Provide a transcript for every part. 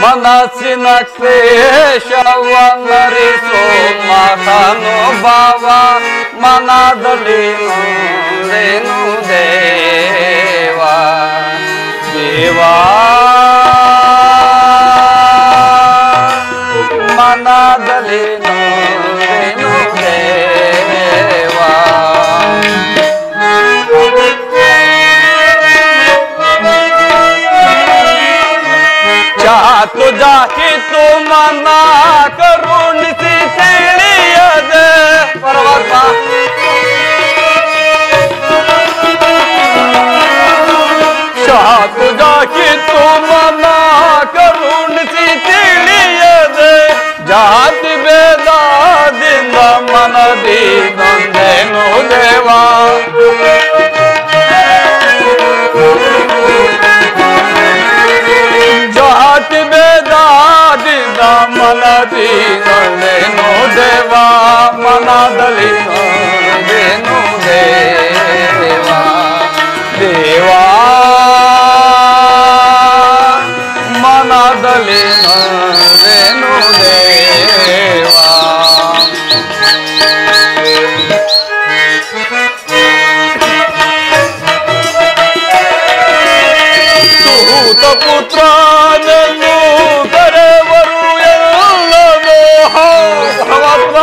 ಮನಸ್ಸಿನ ಕ್ಲೇಶವನ್ನರಿಸೋ ಮಹಾನುಭಾವ ಮನದಲ್ಲಿ ನೊಂದೆನು ದೇವ ದೇವ ಮನದಲ್ಲಿ ನೊಂದೆನು ದೇವ तुझा ही तू मना करुणिसी ತಿಳಿಯದೆ परमात्मा तुझा ही तू मना करुणिसी ತಿಳಿಯದೆ ಜಾತಿ ಭೇದದಿಂದ ಮನದಿ ನೊಂದೆನು ದೇವಾ ಜಾತಿ ಭೇದದಿಂದ ಮನದಿ ನೊಂದೆನು ದೇವಾ ಮನದಲ್ಲಿ ನೊಂದೆನು ದೇವಾ ದೇವಾ ಮನದಲ್ಲಿ ನೊಂದೆನು ದೇವಾ ಸೂತ ಪುತ್ರನನ್ನು ಕರೆವರು ಎಲ್ಲವೋ ಭಗವಂತ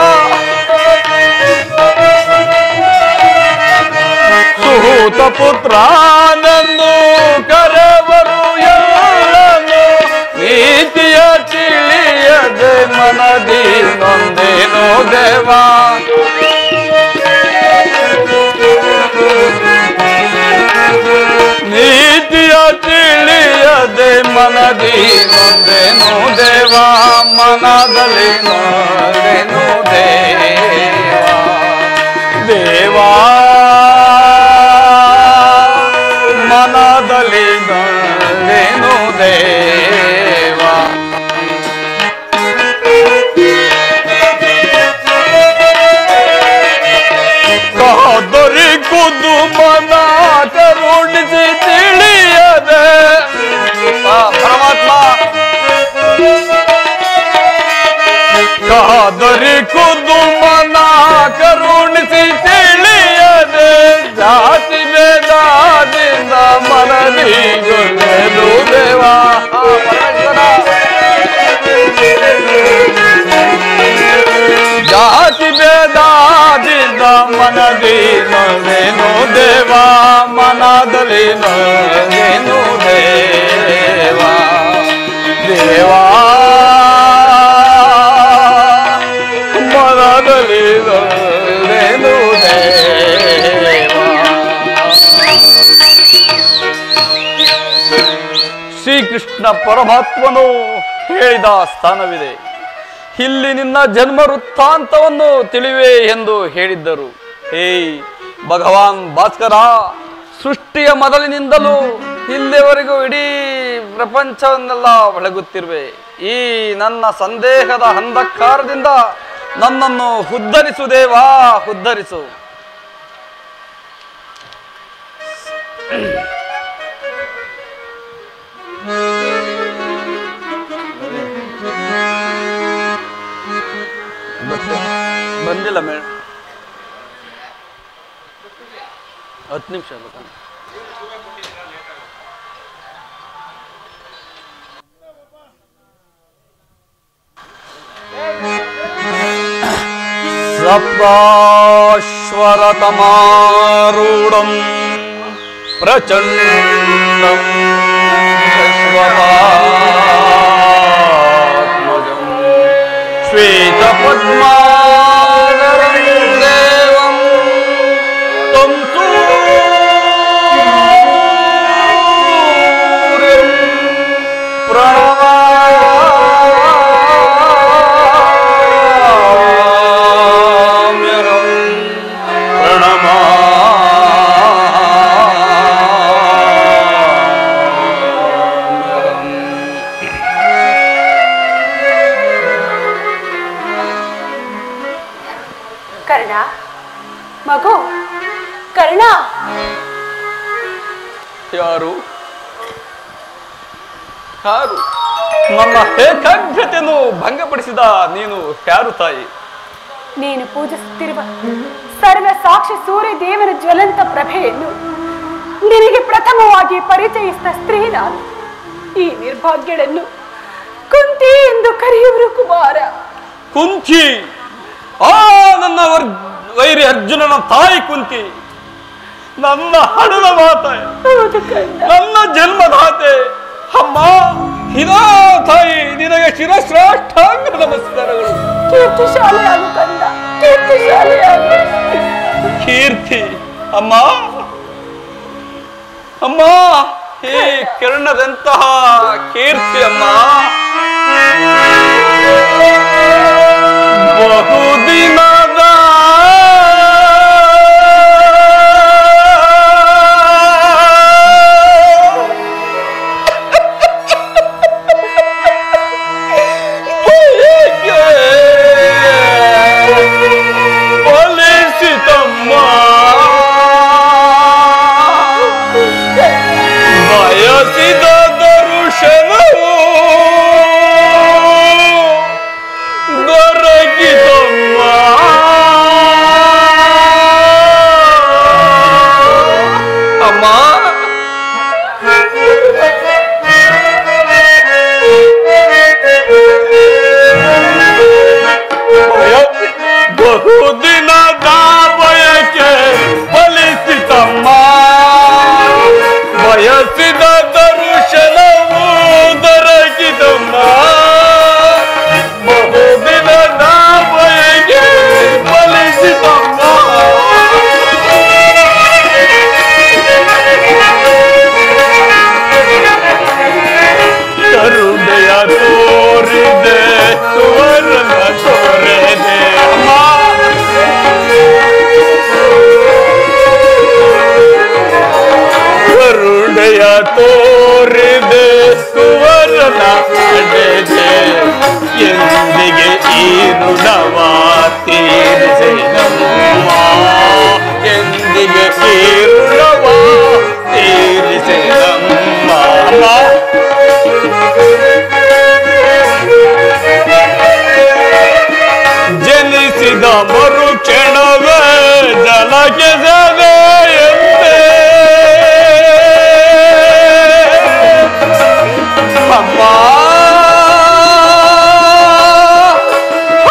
ಸೂತ ಪುತ್ರನನ್ನು ಕರೆವರು ಎಲ್ಲವೋ ನೀತಿಯ ತಿಳಿಯದೆ ಮನದಿ ನೊಂದೆನು ದೇವಾ ನೀತಿಯ ತಿಳಿಯದೆ ಮನದಿ ನೊಂದೆನು ದೇವಾ ಮನದಲ್ಲಿ ನೊಂದೆನು ದೇವಾ ದೇವಾ ಮನದಲ್ಲಿ ನೊಂದೆನು ದೇವಾ ಕಾದರಿ ಖುದ್ದು ಮನ ಕರುಣಿಸಿ ತಿಳಿಯದೆ ಪರಮಾತ್ಮ ಕಾದರಿ ಖುದ್ದು ಮನ ಕರುಣಿಸಿ ತಿಳಿಯದೆ ಜಾತಿ ಭೇದದಿಂದ ಮನದಿ ನೊಂದೆನು ದೇವಾ ಜಾತಿ ಭೇದದಿಂದ ಮನದಿ ನೊಂದೆನು ದೇವಾ ಮನದಲ್ಲಿ ನೊಂದೆನು ದೇವಾ ದೇವಾ ಮನದಲ್ಲಿ ನೊಂದೆನು ದೇವಾ ಶ್ರೀಕೃಷ್ಣ ಪರಮಾತ್ಮನು ಹೇಳಿದ ಸ್ಥಾನವಿದೆ. ಇಲ್ಲಿ ನಿನ್ನ ಜನ್ಮ ವೃತ್ತಾಂತವನ್ನು ತಿಳಿವೆ ಎಂದು ಹೇಳಿದ್ದರು. ಹೇಯ್ ಭಗವಾನ್ ಭಾಸ್ಕರ, ಸೃಷ್ಟಿಯ ಮೊದಲಿನಿಂದಲೂ ಇಲ್ಲಿವರೆಗೂ ಇಡೀ ಪ್ರಪಂಚವನ್ನೆಲ್ಲ ಬೆಳಗುತ್ತಿರುವೆ. ಈ ನನ್ನ ಸಂದೇಹದ ಅಂಧಕಾರದಿಂದ ನನ್ನನ್ನು ಉದ್ಧರಿಸು ದೇವಾ, ಉದ್ಧರಿಸು. ಬಂದಿಲ್ಲ ಮೇಡಮ್, 10 ನಿಮಿಷ ಬೇಕಂತ. ಸಪ್ತಾಶ್ವರತಮಾರೂಢಂ ಪ್ರಚಂಡಂ ವಿಶ್ವವಾತ್ಮಜಂ ಶ್ವೇತಪದ್ಮಾಧರಂ ದೇವಂ ತ್ವಂ ಸೂರ್ಯಂ ಪ್ರಣಮಾಮಿ. ಕರ್ಣ ಮಗು, ಕರ್ಣ. ಯಾರು ಯಾರು ನಮ್ಮ ಏಕಾಗ್ರತೆಯನ್ನು ಭಂಗಪಡಿಸಿದ ನೀನು ಯಾರು ತಾಯಿ? ನೀನು ಪೂಜಿಸುತ್ತಿರುವ ಸರ್ವ ಸಾಕ್ಷಿ ಸೂರ್ಯ ದೇವನ ಜ್ವಲಂತ ಪ್ರಭೆಯನ್ನು ನಿನಗೆ ಪ್ರಥಮವಾಗಿ ಪರಿಚಯಿಸಿದ ಸ್ತ್ರೀ ನಾನು. ಈ ನಿರ್ಭಾಗ್ಯಳನ್ನು ಕುಂತಿ ಎಂದು ಕರೆಯುವರು ಕುಮಾರ. ಕುಂತಿ? ಆ ನನ್ನ ವೈರಿ ಅರ್ಜುನನ ತಾಯಿ ಕುಂತಿ, ನನ್ನ ಹಡದ ಮಾತೆ, ನನ್ನ ಜನ್ಮದಾತೆ. ಅಮ್ಮ, ಇದಾ ತಾಯಿ, ನಿನಗೆ ಶಿರಶ್ರಾಷ್ಟಾಂಗ ನಮಸ್ಕಾರಗಳು. ಕೀರ್ತಿಶಾಲಿಯಾಗು ಕಂದ, ಕೀರ್ತಿಶಾಲಿಯಾಗು. ಕೀರ್ತಿ? ಅಮ್ಮ ಅಮ್ಮ, ಈ ಕಿರಣದಂತಹ ಕೀರ್ತಿ ಅಮ್ಮ. ಬಹುದಿನದ ತೋರಿದೆ ಸುವರ್ಣ ಪಡೆದೆ, ಎಂದಿಗೆ ಈ ಋಣವ ತೀರಿಸಿದಮ್ಮ, ಎಂದಿಗೆ ಈ ಋಣವ ತೀರಿಸಿದಮ್ಮ. ಜನಿಸಿದ ಮರು ಕ್ಷಣವೇ ಜಲಕ್ಕೆ ಸದೆಯಂತೆ ಅಮ್ಮ,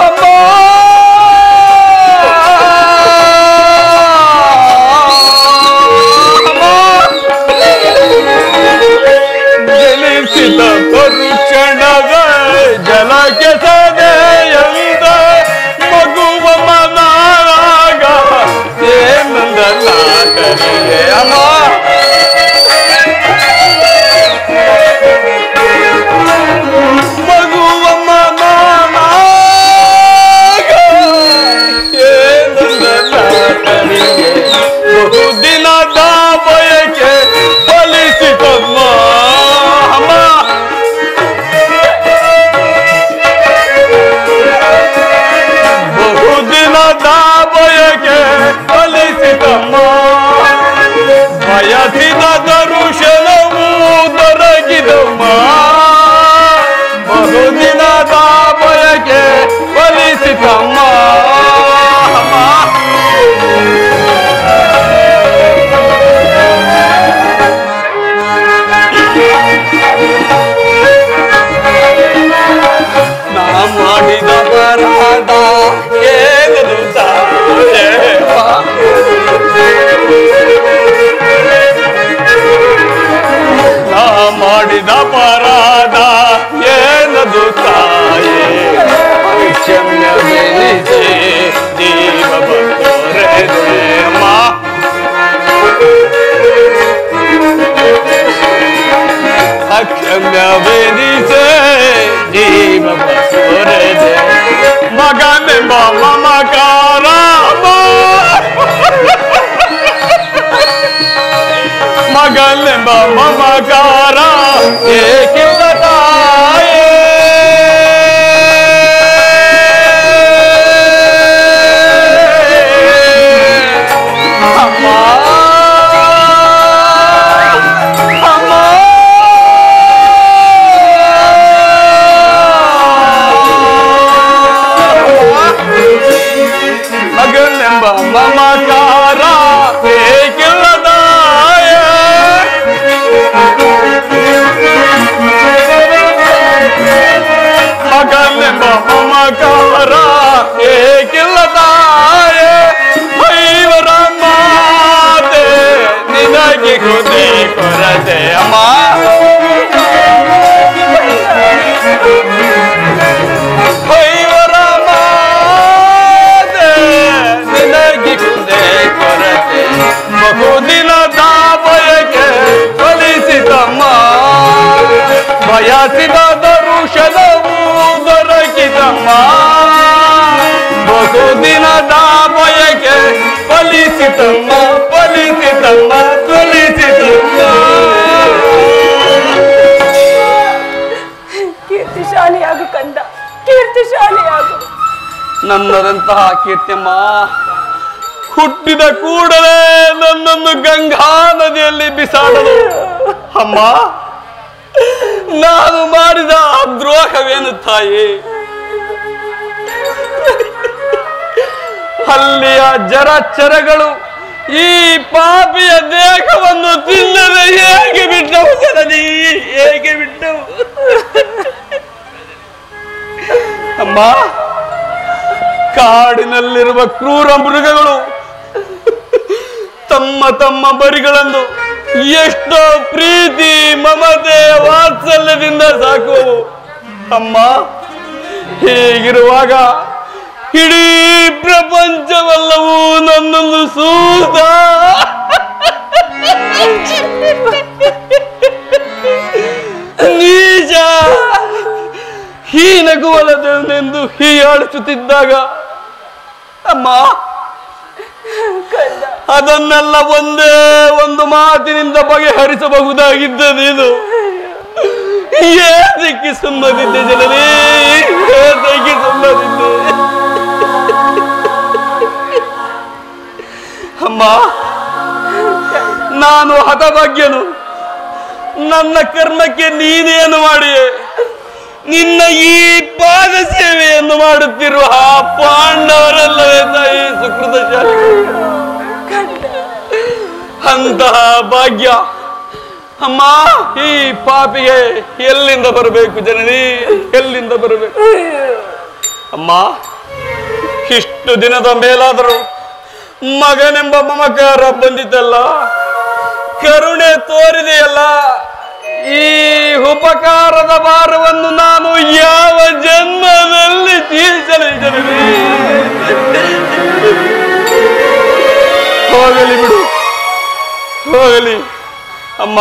ಅಮ್ಮ, ಜನಿಸಿದ ಮರುಕ್ಷಣವೇ ಜಲಕ್ಕೆ ಸದೆಯಂದ ಮಗುವ ಮನಾಗ ಏನಂದ ನಾಟನಿಗೆ ಅಮ್ಮ. ಬಹುದಿನದ ಬಯಕೆ ಫಲಿಸಿತಮ್ಮ ಅಮ್ಮ. ಬಹುದಿನದ ಬಯಕೆ ಫಲಿಸಿತಮ್ಮ, ಬಯಸಿದ ದರುಶನವು ದೊರಕಿದಮ್ಮ. ಬಹುದಿನದ ಬಯಕೆ ಫಲಿಸಿತಮ್ಮ ಅಮ್ಮ. ನಾ ಮಾಡಿದ ಅಪರಾಧ ಏನದು ತಾಯೇವ, ನಾ ಮಾಡಿದ ಅಪರಾಧ ಏನದು ತಾಯೇ, ಕ್ಷಮ್ಯವೆನಿಸೆ ಜೀವ ಬಂದೊರೆದೆ ಅಮ್ಮ. ಅಕ್ಷಮ್ಯವೆನಿಸೆ ಜೀವ ಬಂದೊರೆದೆ, ಮಗನೆಂಬ ಮಮಕಾರ ಮಗನೆಂಬ ಮಮಕಾರ ಏಕಿಲ್ಲ ತಾಯೇ. ಮಮಕಾರ ಏಕಿಲ್ಲದಾಯ ಮಗನೆಂಬ ಮಮಕಾರ ಏಕಿಲ್ಲದಾಯ ಐವರ ಮಾತೆ ನಿನಗೆ ಕುದಿ ಕೊರತೆ ಅಮ್ಮ ಐವರ ಮಾತೆ ನಿನಗೆ ಕುದಿ ಕೊರತೆ ಬಹುದಿನದ ಬಯಕೆ ಫಲಿಸಿತಮ್ಮ ಬಯಸಿದ ದರುಶನವು ದೊರಕಿತಮ್ಮ ಬಹುದಿನದ ಬಯಕೆ ಫಲಿಸಿತಮ್ಮ ಫಲಿಸಿತಮ್ಮ ಫಲಿಸಿತಮ್ಮ ಕೀರ್ತಿಶಾಲಿಯಾಗು ಕಂದ, ಕೀರ್ತಿಶಾಲಿಯಾಗು. ನನ್ನದಂತಹ ಕೀರ್ತಿಯಮ್ಮ ಹುಟ್ಟಿದ ಕೂಡಲೇ ನನ್ನನ್ನು ಗಂಗಾ ನದಿಯಲ್ಲಿ ಬಿಸಾಡಲು ಅಮ್ಮ ನಾನು ಮಾಡಿದ ದ್ರೋಹವೇನು ತಾಯಿ ಅಲ್ಲಿಯ ಜರಚರಗಳು ಈ ಪಾಪಿಯ ದೇಹವನ್ನು ತಿನ್ನದೆ ಹೇಗೆ ಬಿಟ್ಟವು ಜನನಿ ಹೇಗೆ ಬಿಟ್ಟವು ಅಮ್ಮ ಕಾಡಿನಲ್ಲಿರುವ ಕ್ರೂರ ಮೃಗಗಳು ತಮ್ಮ ತಮ್ಮ ಬರಿಗಳನ್ನು ಎಷ್ಟೋ ಪ್ರೀತಿ ಮಮತೆ ವಾತ್ಸಲ್ಯದಿಂದ ಸಾಕುವವು ಅಮ್ಮ ಹೀಗಿರುವಾಗ ಇಡೀ ಪ್ರಪಂಚವೆಲ್ಲವೂ ನನ್ನನ್ನು ಸೂತ ನೀಚ ಹೀನಗುವಲದೆಂದು ಹೀಯಾಳಿಸುತ್ತಿದ್ದಾಗ ಅಮ್ಮ ಅದನ್ನೆಲ್ಲ ಒಂದೇ ಒಂದು ಮಾತಿನಿಂದ ಬಗೆಹರಿಸಬಹುದಾಗಿದ್ದ ನೀನು ಏತಕ್ಕೆ ಸುಮ್ಮನಿದ್ದೆ ಜನರೇ ಏತಕ್ಕೆ ಸುಮ್ಮನಿದ್ದೆ ಅಮ್ಮ ನಾನು ಹತಭಾಗ್ಯನು ನನ್ನ ಕರ್ಮಕ್ಕೆ ನೀನೇನು ಮಾಡಿಯೇ ನಿನ್ನ ಈ ಪಾದ ಸೇವೆಯನ್ನು ಮಾಡುತ್ತಿರುವ ಆ ಪಾಂಡವರಲ್ಲವೇ ತಾಯಿ ಸುಕೃತಶಾಲಿ ಅಂತಹ ಭಾಗ್ಯ ಅಮ್ಮ ಈ ಪಾಪಿಗೆ ಎಲ್ಲಿಂದ ಬರಬೇಕು ಜನನಿ ಎಲ್ಲಿಂದ ಬರಬೇಕು ಅಮ್ಮ ಇಷ್ಟು ದಿನದ ಮೇಲಾದರೂ ಮಗನೆಂಬ ಮಮಕಾರ ಬಂದಿದ್ದಲ್ಲ ಕರುಣೆ ತೋರಿದೆಯಲ್ಲ ಈ ಉಪಕಾರದ ಭಾರವನ್ನು ನಾನು ಯಾವ ಜನ್ಮದಲ್ಲಿ ತೀರಿಸಲಿ ಜನನಿ ಹೋಗಲಿ ಬಿಡು ಹೋಗಲಿ ಅಮ್ಮ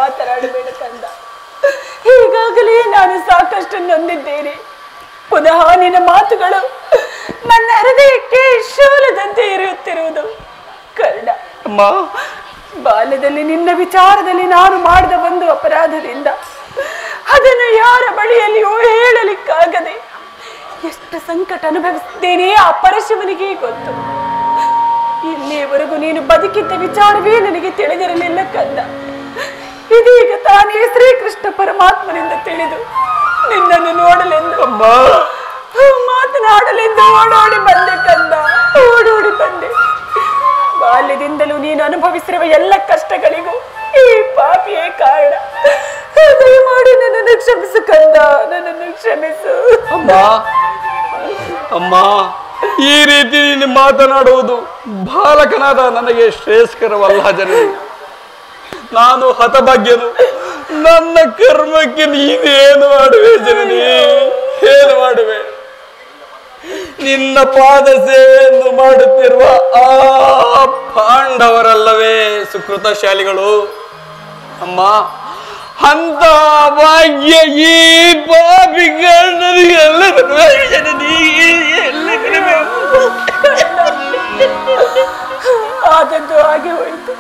ಮಾತನಾಡಬೇಡ ಕಂದ. ಈಗಾಗಲೇ ನಾನು ಸಾಕಷ್ಟು ನೊಂದಿದ್ದೇನೆ. ಪುನಃ ನಿನ್ನ ಮಾತುಗಳು ನನ್ನ ಹೃದಯಕ್ಕೆ ಶೂಲದಂತೆ ಇರುತ್ತಿರುವುದು ಕರ್ಣ. ಅಮ್ಮ, ಬಾಲ್ಯದಲ್ಲಿ ನಿನ್ನ ವಿಚಾರದಲ್ಲಿ ನಾನು ಮಾಡಿದ ಒಂದು ಅಪರಾಧದಿಂದ ಅದನ್ನು ಯಾರ ಬಳಿಯಲ್ಲಿಯೂ ಹೇಳಲಿಕ್ಕಾಗದೆ ಎಷ್ಟು ಸಂಕಟ ಅನುಭವಿಸಿದ್ದೇನೆ ಆ ಪರಶಿವನಿಗೆ ಗೊತ್ತು. ಇಲ್ಲಿಯವರೆಗೂ ನೀನು ಬದುಕಿದ್ದ ವಿಚಾರವೇ ನನಗೆ ತಿಳಿದಿರಲಿಲ್ಲ ಕಂದ. ಇದೀಗ ತಾನೇ ಶ್ರೀಕೃಷ್ಣ ಪರಮಾತ್ಮನಿಂದ ತಿಳಿದು ನಿನ್ನನ್ನು ನೋಡಲೆಂದು ಮಾತನಾಡಲೆಂದು ಓಡೋಡಿ ಬಂದೆ ಕಂದ, ಓಡೋಡಿ ಬಂದೆ. ಬಾಲ್ಯದಿಂದಲೂ ನೀನು ಅನುಭವಿಸಿರುವ ಎಲ್ಲ ಕಷ್ಟಗಳಿಗೂ ಈ ಪಾಪಿಯೇ ಕಾರಣ. ದಯಮಾಡಿ ನನ್ನನ್ನು ಕ್ಷಮಿಸು ಕಂದ, ನನ್ನನ್ನು ಕ್ಷಮಿಸು. ಅಮ್ಮ, ಅಮ್ಮ, ಈ ರೀತಿ ನೀನು ಮಾತನಾಡುವುದು ಬಾಲಕನಾದ ನನಗೆ ಶ್ರೇಯಸ್ಕರವಲ್ಲ ಜನನಿ. ನಾನು ಹತಭಾಗ್ಯನು. ನನ್ನ ಕರ್ಮಕ್ಕೆ ನೀನೇನು ಮಾಡುವೆ ಜನನಿ, ಏನು ಮಾಡುವೆ? ನಿನ್ನ ಪಾದ ಸೇವೆಯನ್ನು ಮಾಡುತ್ತಿರುವ ಆ ಪಾಂಡವರಲ್ಲವೇ ಸುಕೃತಶಾಲಿಗಳು? ಅಮ್ಮ, ಅಂತ ಭಾಗ್ಯ ಈ ಪಾಪಿಗಳೆಲ್ಲ ಆದದ್ದು ಹಾಗೆ ಹೋಯಿತು.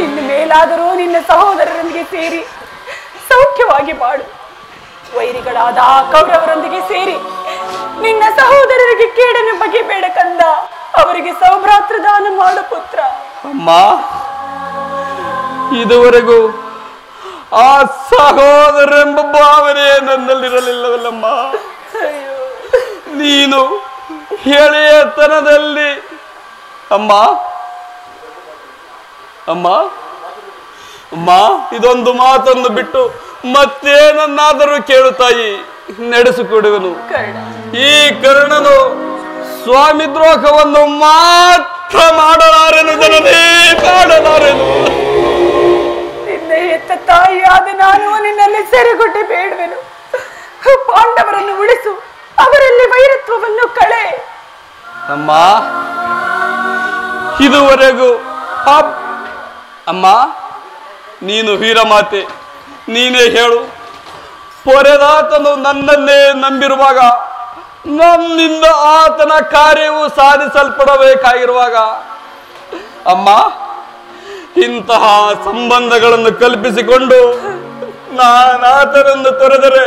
ಇನ್ನು ಮೇಲಾದರೂ ನಿನ್ನ ಸಹೋದರರೊಂದಿಗೆ ಸೇರಿ ಸೌಖ್ಯವಾಗಿ ಮಾಡು. ವೈರಿಗಳಾದ ಆ ಕೌರವರೊಂದಿಗೆ ಸೇರಿ ನಿನ್ನ ಸಹೋದರರಿಗೆ ಕೇಡನ್ನು ಬಗೆಬೇಡ ಕಂದ. ಅವರಿಗೆ ಸೌಭ್ರಾತೃ ದಾನ ಮಾಡು ಪುತ್ರ. ಅಮ್ಮ, ಇದುವರೆಗೂ ಆ ಸಹೋದರೆಂಬ ಭಾವನೆ ನನ್ನಲ್ಲಿರಲಿಲ್ಲವಲ್ಲಮ್ಮ. ನೀನು ಎಳೆಯತನದಲ್ಲಿ ಅಮ್ಮ ಅಮ್ಮ ಅಮ್ಮ ಇದೊಂದು ಮಾತನ್ನು ಬಿಟ್ಟು ಮತ್ತೇನನ್ನಾದರೂ ಕೇಳುತ್ತಾಯಿ ನಡೆಸಿಕೊಡುವನು. ಈ ಕರ್ಣನು ಸ್ವಾಮಿ ದ್ರೋಹವನ್ನು ಮಾತ್ರ ಮಾಡಲಾರೆನು ಜನನೇ, ಮಾಡಲಾರೆನು. ನಿನ್ನ ಹೆತ್ತ ತಾಯಿಯಾದ ನಾನು ನಿನ್ನಲ್ಲಿ ಸೆರೆಗೊಡ್ಡೆ ಬೇಡುವೆನು. ಪಾಂಡವರನ್ನು ಉಳಿಸು, ಅವರಲ್ಲಿ ವೈರತ್ವವನ್ನು ಕಳೆ. ಅಮ್ಮ, ಇದುವರೆಗೂ ಅಮ್ಮ ನೀನು ವೀರಮಾತೆ, ನೀನೇ ಹೇಳು. ಪೊರೆದಾತನು ನನ್ನನ್ನೇ ನಂಬಿರುವಾಗ, ನನ್ನಿಂದ ಆತನ ಕಾರ್ಯವು ಸಾಧಿಸಲ್ಪಡಬೇಕಾಗಿರುವಾಗ, ಅಮ್ಮ ಇಂತಹ ಸಂಬಂಧಗಳನ್ನು ಕಲ್ಪಿಸಿಕೊಂಡು ನಾನಾತನನ್ನು ತೊರೆದರೆ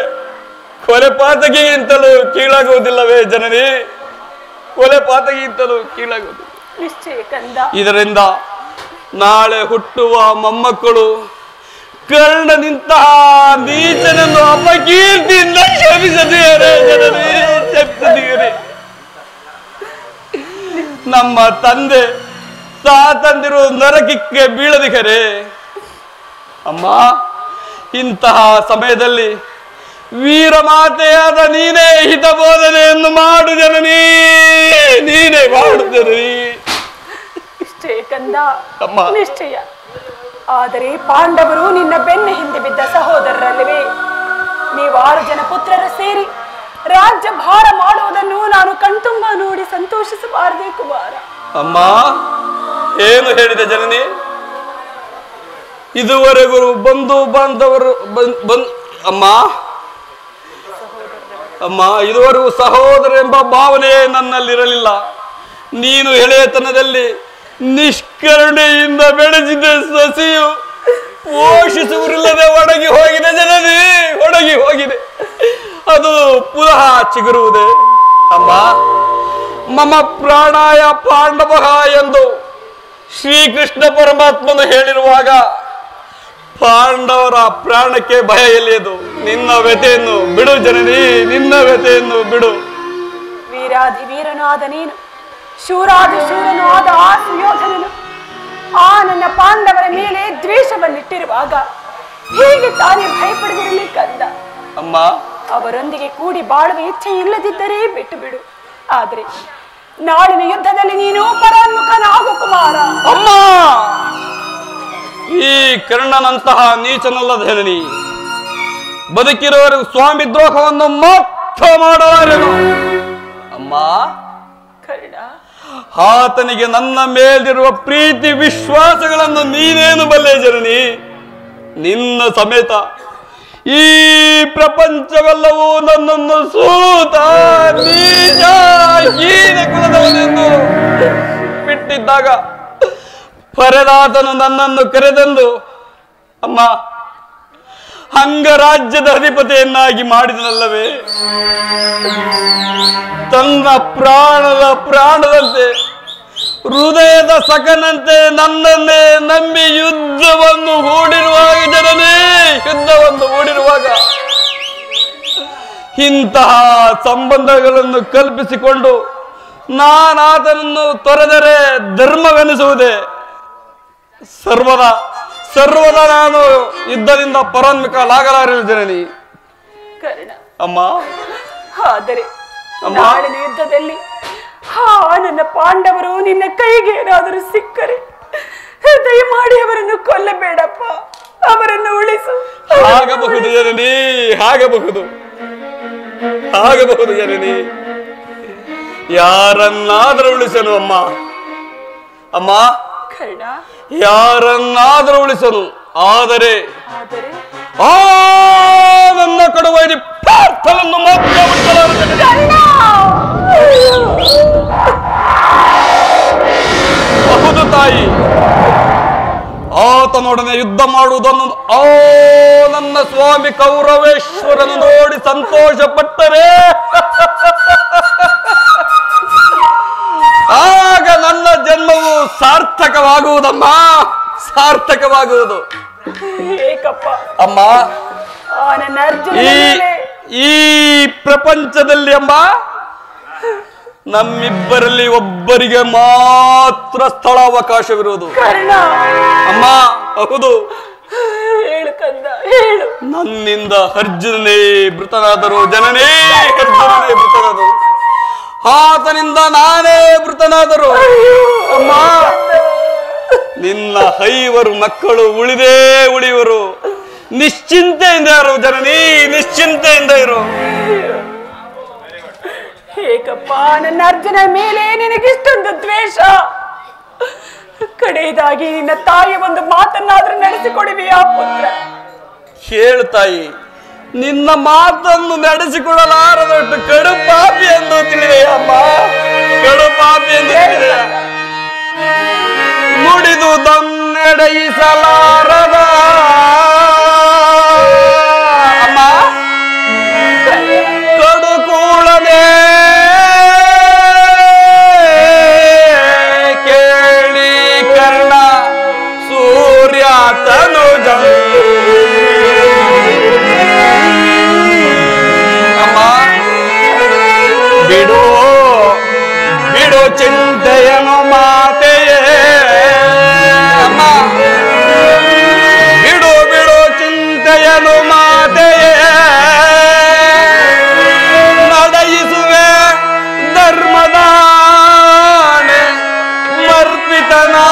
ಕೊಲೆಪಾತಕಿಗಿಂತಲೂ ಕೀಳಾಗುವುದಿಲ್ಲವೇ ಜನನಿ? ಕೊಲೆಪಾತಕಿಗಿಂತಲೂ ಕೀಳಾಗುವುದಿಲ್ಲ. ನಿಶ್ಚಯ ಕಂದ. ಇದರಿಂದ ನಾಳೆ ಹುಟ್ಟುವ ಮೊಮ್ಮಕ್ಕಳು ಕರ್ಣನಿಂತಹ ನೀಚನನ್ನು ಅಪಕೀರ್ತಿಯಿಂದ ಕ್ಷಮಿಸದಿಯರೆ ಜನರೇ, ಕ್ಷಮಿಸದಿಯರೆ. ನಮ್ಮ ತಂದೆ ತಾತಂದಿರು ನರಕಕ್ಕೆ ಬೀಳದಿಗರೆ. ಅಮ್ಮ, ಇಂತಹ ಸಮಯದಲ್ಲಿ ವೀರಮಾತೆಯಾದ ನೀನೇ ಹಿತಬೋಧನೆಯನ್ನು ಮಾಡು ಜನನಿ, ನೀನೇ ಮಾಡು ಜನನಿ. ನಿಶ್ಚಯ ಕಂದ, ನಿಶ್ಚಯ. ಆದರೆ ಪಾಂಡವರು ನಿನ್ನ ಬೆನ್ನ ಹಿಂದೆ ಬಿದ್ದ ಸಹೋದರರಲ್ಲವೇ? ನೀವು 6 ಜನ ಪುತ್ರರು ಸೇರಿ ರಾಜ್ಯ ಭಾರ ಮಾಡುವುದನ್ನು ನಾನು ಕಣ್ತುಂಬ ನೋಡಿ ಸಂತೋಷಿಸಬಾರದೇ ಕುಮಾರ? ಅಮ್ಮ, ಏನು ಹೇಳಿದೆ ಜನನಿ? ಇದುವರೆಗೂ ಬಂಧು ಬಾಂಧವರು ಅಮ್ಮ ಅಮ್ಮ ಇದುವರೆಗೂ ಸಹೋದರ ಎಂಬ ಭಾವನೆ ನನ್ನಲ್ಲಿರಲಿಲ್ಲ. ನೀನು ಎಳೆಯತನದಲ್ಲಿ ನಿಷ್ಕರುಣೆಯಿಂದ ಬೆಳೆಸಿದ ಸಸಿಯು ಪೋಷಿಸುವುದಿಲ್ಲದೆ ಒಣಗಿ ಹೋಗಿದೆ ಜನನಿ, ಒಣಗಿ ಹೋಗಿದೆ. ಅದು ಪುನಃ ಚಿಗುರುವುದೇ? ಅಮ್ಮ, ಮಮ ಪ್ರಾಣಾಯ ಪಾಂಡವ ಎಂದು ಶ್ರೀಕೃಷ್ಣ ಪರಮಾತ್ಮನು ಹೇಳಿರುವಾಗ ಪಾಂಡವರ ಪ್ರಾಣಕ್ಕೆ ಭಯ ಎಲ್ಲಿಯದು? ನಿನ್ನ ವ್ಯಥೆಯನ್ನು ಬಿಡು ಜನನಿ, ನಿನ್ನ ವ್ಯಥೆಯನ್ನು ಬಿಡು. ವೀರಾಧಿ ವೀರನು ಆದ ನೀನು, ಶೂರಾದಿ ಶೂರನು ಆದ ಆ ಸುಯೋಧನನು ಆ ನನ್ನ ಪಾಂಡವರ ಮೇಲೆ ದ್ವೇಷವನ್ನಿಟ್ಟಿರುವಾಗ ಹೇಗೆ ತಾನೇ ಭಯಪಡದಿರಲಿ ಕಂದ? ಅಮ್ಮ, ಅವರೊಂದಿಗೆ ಕೂಡಿ ಬಾಳುವ ಇಚ್ಛೆ ಇಲ್ಲದಿದ್ದರೆ ಬಿಟ್ಟು ಬಿಡು. ಆದರೆ ನಾಳಿನ ಯುದ್ಧದಲ್ಲಿ ನೀನು ಪರಾನ್ಮುಖನಾಗು ಕುಮಾರ. ಅಮ್ಮ, ಈ ಕರ್ಣನಂತಹ ನೀಚನಲ್ಲದ ಜನನಿ ಬದುಕಿರುವವರೆಗೂ ಸ್ವಾಮಿ ದ್ರೋಹವನ್ನು ಮಾತ್ರ ಮಾಡಲಾರೆನು. ಅಮ್ಮ, ಕರ್ಣ, ಆತನಿಗೆ ನನ್ನ ಮೇಲಿರುವ ಪ್ರೀತಿ ವಿಶ್ವಾಸಗಳನ್ನು ನೀನೇನು ಬಲ್ಲೆ ಜನನಿ? ನಿನ್ನ ಸಮೇತ ಈ ಪ್ರಪಂಚವೆಲ್ಲವೂ ನನ್ನನ್ನು ಸೂತ ನೀಚ ಹೀನ ಕುಲದವನೆಂದು ಬಿಟ್ಟಿದ್ದಾಗ ಪರದಾತನು ನನ್ನನ್ನು ಕರೆದಂದು ಅಮ್ಮ ಅಂಗರಾಜ್ಯದ ಅಧಿಪತಿಯನ್ನಾಗಿ ಮಾಡಿದನಲ್ಲವೇ. ತನ್ನ ಪ್ರಾಣದಂತೆ ಹೃದಯದ ಸಖನಂತೆ ನನ್ನನ್ನೇ ನಂಬಿ ಯುದ್ಧವನ್ನು ಹೂಡಿರುವಾಗ ಯುದ್ಧವನ್ನು ಹೂಡಿರುವಾಗ ಇಂತಹ ಸಂಬಂಧಗಳನ್ನು ಕಲ್ಪಿಸಿಕೊಂಡು ನಾನಾತನನ್ನು ತೊರೆದರೆ ಧರ್ಮವೆನಿಸುವುದೇ. ಸರ್ವದ ನಾನು ಯುದ್ಧದಿಂದ ಪರಾನ್ವಿಕಲಾಗಲಾರಳು ಜನನಿ. ಅಮ್ಮ ಆದರೆ ನಾಳಿನ ಯುದ್ಧದಲ್ಲಿ ನನ್ನ ಪಾಂಡವರು ನಿನ್ನ ಕೈಗೆ ಏನಾದರೂ ಸಿಕ್ಕರೆ ದಯಮಾಡಿ ಅವರನ್ನು ಕೊಲ್ಲಬೇಡಪ್ಪ, ಅವರನ್ನು ಉಳಿಸು. ಆಗಬಹುದು ಜನನಿ, ಆಗಬಹುದು ಜನನಿ. ಯಾರನ್ನಾದರೂ ಉಳಿಸನು ಅಮ್ಮ. ಅಮ್ಮ ಯಾರನ್ನಾದರೂ ಉಳಿಸನು. ಆದರೆ ನನ್ನ ಕಡುವೈರಿ ಪಾರ್ಥನನ್ನು ಮಾತ್ರ ಬಹುದು ತಾಯಿ. ಆತನೊಡನೆ ಯುದ್ಧ ಮಾಡುವುದನ್ನು ನನ್ನ ಸ್ವಾಮಿ ಕೌರವೇಶ್ವರನು ನೋಡಿ ಸಂತೋಷ ಪಟ್ಟರೆ ಆಗ ನನ್ನ ಜನ್ಮವು ಸಾರ್ಥಕವಾಗುವುದಮ್ಮ, ಸಾರ್ಥಕವಾಗುವುದು. ಅಮ್ಮ ಈ ಪ್ರಪಂಚದಲ್ಲಿ ಅಮ್ಮ ನಮ್ಮಿಬ್ಬರಲ್ಲಿ ಒಬ್ಬರಿಗೆ ಮಾತ್ರ ಸ್ಥಳಾವಕಾಶವಿರುವುದು ಅಮ್ಮ. ಹೌದು, ನನ್ನಿಂದ ಅರ್ಜುನನೇ ಮೃತನಾದರು ಜನನೇ, ಅರ್ಜುನನೇ ಮೃತನಾದರು. ಆತನಿಂದ ನಾನೇ ಮೃತನಾದರು ಅಮ್ಮ. ನಿನ್ನ 5 ಮಕ್ಕಳು ಉಳಿಯುವರು. ನಿಶ್ಚಿಂತೆಯಿಂದ ಇರು ಜನನಿ, ನಿಶ್ಚಿಂತೆಯಿಂದ ಇರು. ಏಕಪ್ಪ, ನನ್ನ ಅರ್ಜುನ ಮೇಲೆ ನಿನಗಿಷ್ಟೊಂದು ದ್ವೇಷ. ಕಡೆಯದಾಗಿ ನಿನ್ನ ತಾಯಿ ಒಂದು ಮಾತನ್ನಾದ್ರೂ ನಡೆಸಿಕೊಡುವೆಯಾ ಪುತ್ರ? ಹೇಳು ತಾಯಿ, ನಿನ್ನ ಮಾತನ್ನು ನಡೆಸಿಕೊಡಲಾರದಷ್ಟು ಕಡು ಪಾಪಿ ಎಂದು ತಿಳಿದೆಯಮ್ಮ, ಕಡು ಪಾಪಿ ಎಂದು ತಿಳಿದೆ. ನುಡಿದು ದನ್ನೆಡೆಯಿಸಲಾರದ ಅಮ್ಮ ಕಡು ಕೂಳನೆ ಕೇಳಿ ಕರ್ಣ ಸೂರ್ಯ ತನುಜ ಅಮ್ಮ ಬಿಡು ಚಿಂತೆಯನು ಮಾತೆಯೇ ಅಮ್ಮ, ಬಿಡು ಚಿಂತೆಯನು ಮಾತೆಯೇ. ನಡೆಯಿಸುವೆ ಧರ್ಮದಾಣೆ ಮರ್ಪಿತನಾಣೆ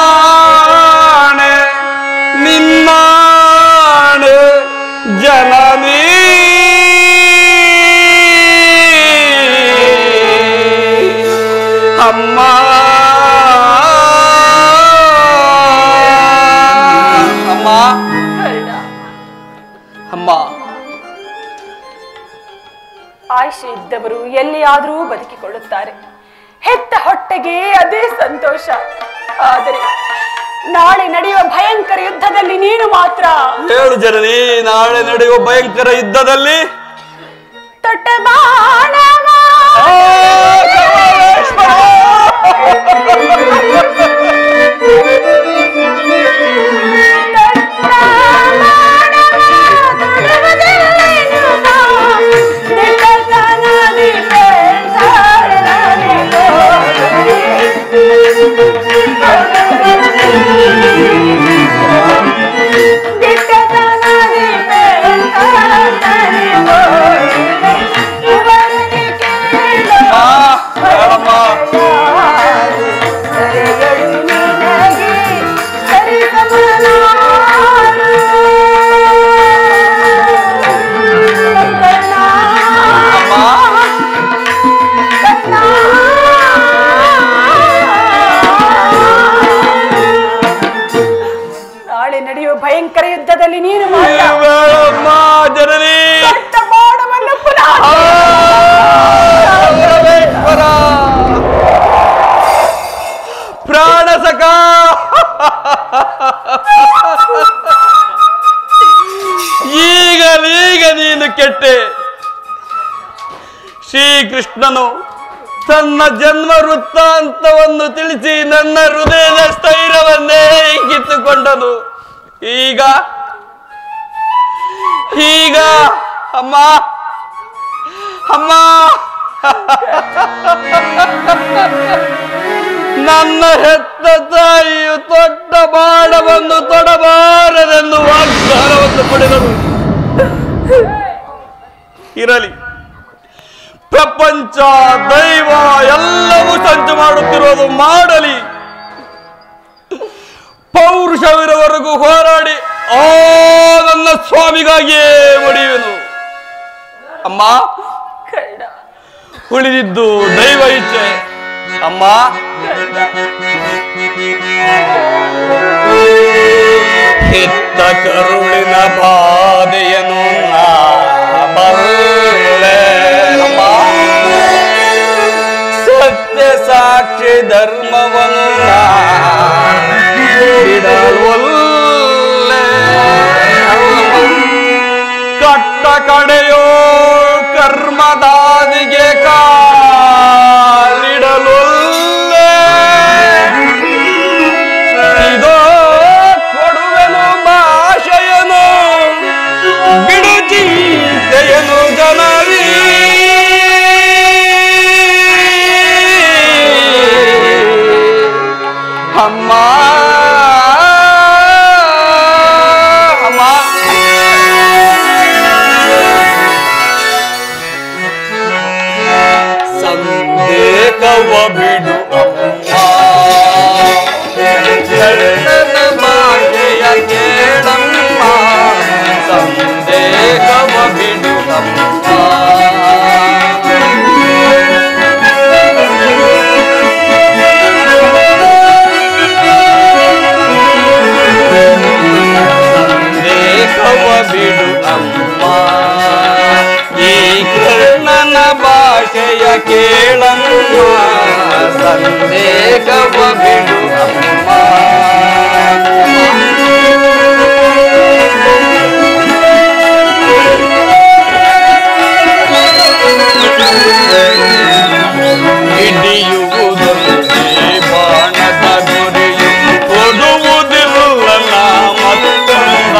ನಿನ್ನಾಣೆ ಜನನೀ. ಅಮ್ಮ ಅಮ್ಮ ಆಯುಷ್ಯ ಇದ್ದವರು ಎಲ್ಲಿಯಾದರೂ ಬದುಕಿಕೊಳ್ಳುತ್ತಾರೆ. ಹೆತ್ತ ಹೊಟ್ಟೆಗೆ ಅದೇ ಸಂತೋಷ. ಆದರೆ ನಾಳೆ ನಡೆಯುವ ಭಯಂಕರ ಯುದ್ಧದಲ್ಲಿ ನೀನು ಮಾತ್ರ. ಹೇಳು ಜನನಿ, ನಾಳೆ ನಡೆಯುವ ಭಯಂಕರ ಯುದ್ಧದಲ್ಲಿ ಭಯಂಕರ ಯುದ್ಧದಲ್ಲಿ ನೀನು ಶ್ರೀಕೃಷ್ಣನು ತನ್ನ ಜನ್ಮ ವೃತ್ತಾಂತವನ್ನು ತಿಳಿಸಿ ನನ್ನ ಹೃದಯದ ಸ್ಥೈರ್ಯವನ್ನೇ ಕಿತ್ತುಕೊಂಡನು. ಈಗ ಈಗ ಅಮ್ಮ ಅಮ್ಮ ನನ್ನ ಹೆತ್ತ ತಾಯಿಯು ತೊಟ್ಟ ಬಾಣವನ್ನು ತೊಡಬಾರದೆಂದು ವಾಗ್ದಾನವನ್ನು ಪಡೆದನು. ಇರಲಿ, ಪ್ರಪಂಚ ದೈವ ಎಲ್ಲವೂ ಸಂಚು ಮಾಡುತ್ತಿರುವುದು ಮಾಡಲಿ. ಪೌರುಷವಿರುವವರೆಗೂ ಹೋರಾಡಿ ನನ್ನ ಸ್ವಾಮಿಗಾಗಿಯೇ ಮುಡಿಯುವೆನು. ಅಮ್ಮ, ಉಳಿದಿದ್ದು ದೈವ ಇಚ್ಛೆ. ಅಮ್ಮ, ಕಿತ್ತ ಕರುಳಿನ ಬಾಧೆಯನು ಬಲ್ಲೆ. ಅಮ್ಮ, ಸತ್ಯ ಸಾಕ್ಷಿ ಧರ್ಮವನ್ನು ಬಿಡವಲ್ಲೆ. ಕಟ್ಟ ಕಡೆಯೋ ಕರ್ಮದಾದಿಗೆ ಕಾಲಿಡಲು ಇದೋ ಕೊಡುವೆನು ಭಾಷೆಯನು ಬಿಡು ಚಿಂತೆಯನು ಜನವೀ. ಅಮ್ಮ ಅಮ್ಮ, ಸಂದೇಹವ ಬಿಡು ಅಮ್ಮ, ಶರಣನ ಮಾಯೆಯ ಕೇಳಮ್ಮ. ಸಂದೇಹವ ಬಿಡು ಅಮ್ಮ, ಸಂದೇಹವ ಬಿಡು ಅಮ್ಮ. ಈ ಕರ್ಣನ ಭಾಷೆಯ ಕೇಳಮ್ಮ. ಸಂದೇಹವ ಬಿಡು ಅಮ್ಮ. ಹಿಡಿಯುವುದೊಂದೇ ಬಾಣದ ಗುರಿಯು ಕೊಡುವುದಿಲ್ಲ ಮತ್ತೊಂದ.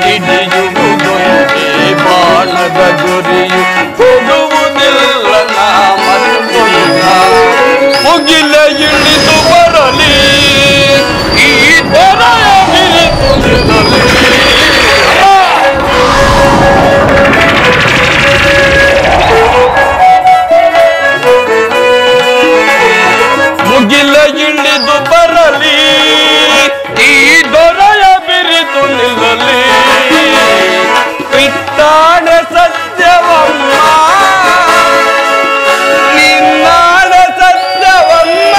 ಹಿಡಿಯುವುದೊಂದೇ ಬಾಣದ ಗುರಿಯು ಕೊಡುವುದಿಲ್ಲ ಮತ್ತೊಂದ. ಮುಗಿಲ ಇಳಿದು ಬರಲಿ ಈ ದೊರೆಯ ಬಿರಿತು ನಿಲ್ಲಲಿ. ಮುಗಿಲ ಇಳಿದು ಬರಲಿ ಈ ದೊರೆಯ ಬಿರಿತು ನಿಲ್ಲಲಿ. ಇಟ್ಟಾಣೆ ಸತ್ಯವಮ್ಮ, ನಿನ್ನಾಣೆ ಸತ್ಯವಮ್ಮ.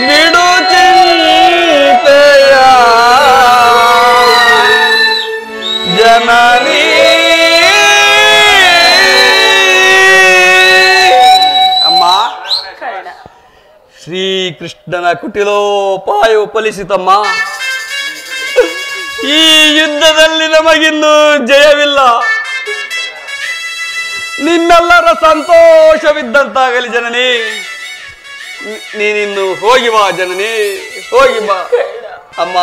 ಬಿಡು ಚಿಂತೆಯ ಜನನಿ. ಶ್ರೀಕೃಷ್ಣನ ಕುಟಿಲೋಪಾಯವು ಫಲಿಸಿತಮ್ಮ. ಈ ಯುದ್ಧದಲ್ಲಿ ನಮಗಿನ್ನೂ ಜಯವಿಲ್ಲ. ನಿಮ್ಮೆಲ್ಲರ ಸಂತೋಷವಿದ್ದಂತಾಗಲಿ ಜನನಿ. ನೀನಿನ್ನು ಹೋಗಿ ಬಾ ಜನನಿ, ಹೋಗಿ ಬಾ. ಅಮ್ಮ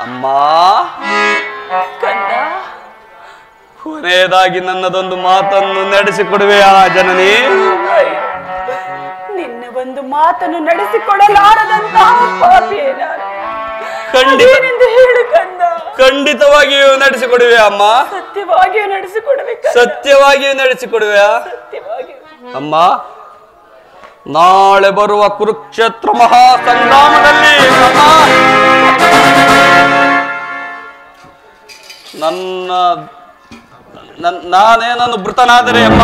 ಅಮ್ಮ, ಕೊನೆಯದಾಗಿ ನನ್ನದೊಂದು ಮಾತನ್ನು ನಡೆಸಿಕೊಡುವೆಯಾ ಜನನಿ? ನಿನ್ನ ಒಂದು ಮಾತನ್ನು ನಡೆಸಿಕೊಡಲಾರದಂತಹ ಪಾಪಿಯೇ ನಾನು. ಹೇಳು ಕಂದ. ಖಂಡಿತವಾಗಿಯೂ ನಡೆಸಿಕೊಡುವೆ ಅಮ್ಮ. ಸತ್ಯವಾಗಿಯೂ ನಡೆಸಿಕೊಡಬೇಕು. ಸತ್ಯವಾಗಿಯೂ ನಡೆಸಿಕೊಡುವೆಯಾ ಅಮ್ಮ? ನಾಳೆ ಬರುವ ಕುರುಕ್ಷೇತ್ರ ಮಹಾಸಂಗ್ರಾಮದಲ್ಲಿ ನಾನೇನನ್ನು ಮೃತನಾದರೆ ಅಮ್ಮ,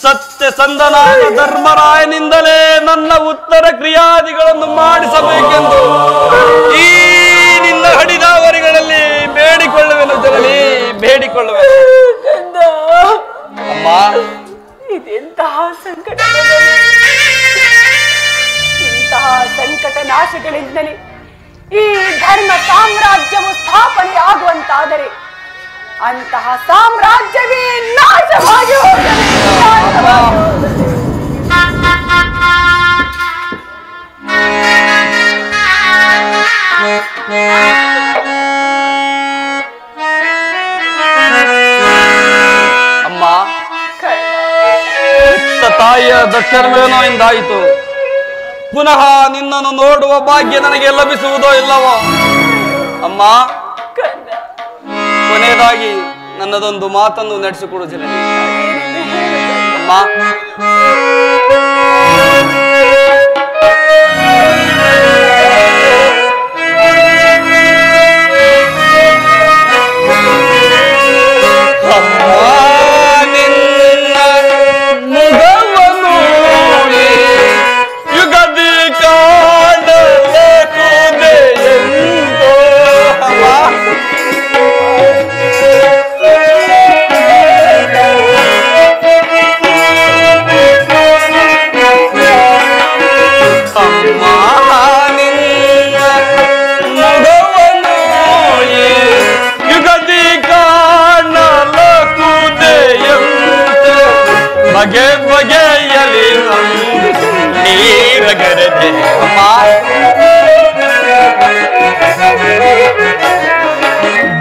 ಸತ್ಯಸಂಧನಾದ ಧರ್ಮರಾಯನಿಂದಲೇ ನನ್ನ ಉತ್ತರ ಕ್ರಿಯಾದಿಗಳನ್ನು ಮಾಡಿಸಬೇಕೆಂದು ಈ ನಿನ್ನ ಹಡಿದಾವರಿಗಳಲ್ಲಿ ಬೇಡಿಕೊಳ್ಳುವೆನು ಜನನಿ, ಬೇಡಿಕೊಳ್ಳುವೆ ಅಮ್ಮ. ಇದೆಂತಹ ಸಂಕಟ! ಆಶೆಗಳಿಂದಲೇ ಈ ಧರ್ಮ ಸಾಮ್ರಾಜ್ಯವು ಸ್ಥಾಪನೆಯಾಗುವಂತಾದರೆ ಅಂತಹ ಸಾಮ್ರಾಜ್ಯವೇ ನಾಶವಾಗಿ ಅಮ್ಮ, ತಾಯಿಯ ದಕ್ಷರ್ವೇನೋ ಎಂದಾಯಿತು. ಪುನಃ ನಿನ್ನನ್ನು ನೋಡುವ ಭಾಗ್ಯ ನನಗೆ ಲಭಿಸುವುದೋ ಇಲ್ಲವೋ? ಅಮ್ಮ, ಕೊನೆಯದಾಗಿ ನನ್ನದೊಂದು ಮಾತನ್ನು ನಡೆಸಿಕೊಡು ಜನನಿ. ಅಮ್ಮ, ಬಗೆ ಬಗೆಯಲಿ ನೀರಗರದೆ ಅಮ್ಮ,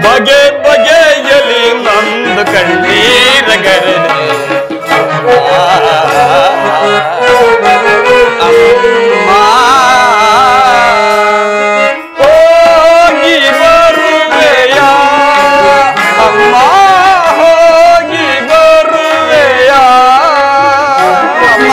ಬಗೆ ಬಗೆಯಲಿ ನಂದು ಕಣ್ಣೀರಗರದೆ ಅಮ್ಮ, ಹೋಗಿ ಬರುವೆಯ ಅಮ್ಮ, ಹೋಗಿ ಬರುವೆಯ ಅಮ್ಮ.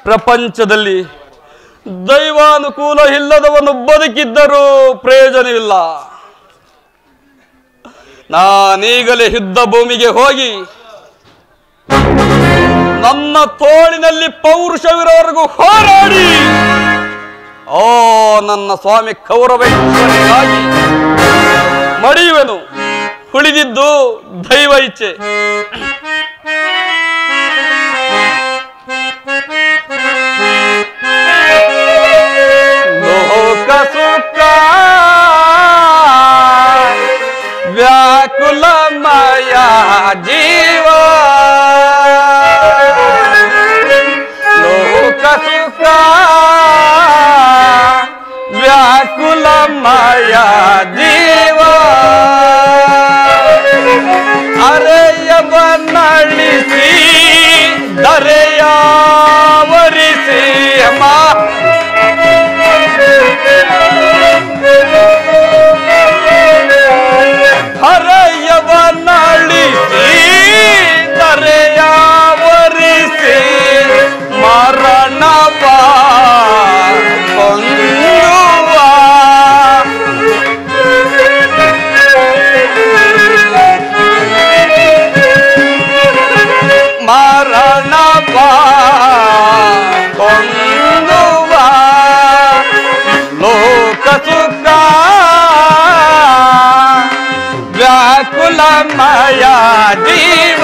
ಪ್ರಪಂಚದಲ್ಲಿ ದೈವಾನುಕೂಲ ಇಲ್ಲದವನು ಬದುಕಿದ್ದರೂ ಪ್ರಯೋಜನವಿಲ್ಲ. ನಾನೀಗಲೇ ಯುದ್ಧ ಭೂಮಿಗೆ ಹೋಗಿ ನನ್ನ ತೋಳಿನಲ್ಲಿ ಪೌರುಷವಿರೋವರೆಗೂ ಹೋರಾಡಿ ನನ್ನ ಸ್ವಾಮಿ ಕೌರವೇಶ್ವರಿಗಾಗಿ ಮಡಿಯುವೆನು. ಉಳಿದಿದ್ದು ದೈವ ಇಚ್ಛೆ. ಸುಖ ವ್ಯಾಕುಲಮಯ ಜೀವ, ಲೋಕ ಸುಖ ವ್ಯಾಕುಲಮಯ ಜೀವ, ಅರೆಯವನ್ನಳಿಸಿ ದರೆಯಾವರಿಸಿ ಅಮ್ಮ, ಹರೆಯವನ್ನಳಿಸಿ ದರೆಯಾವರಿಸಿ ಮರಣವ ಕೊಂದುವ ಮರಣವ ಕೊಂದುವ ಲೋಕ ಸುಖ ವ್ಯಾಕುಲಮಯ ಜೀವ.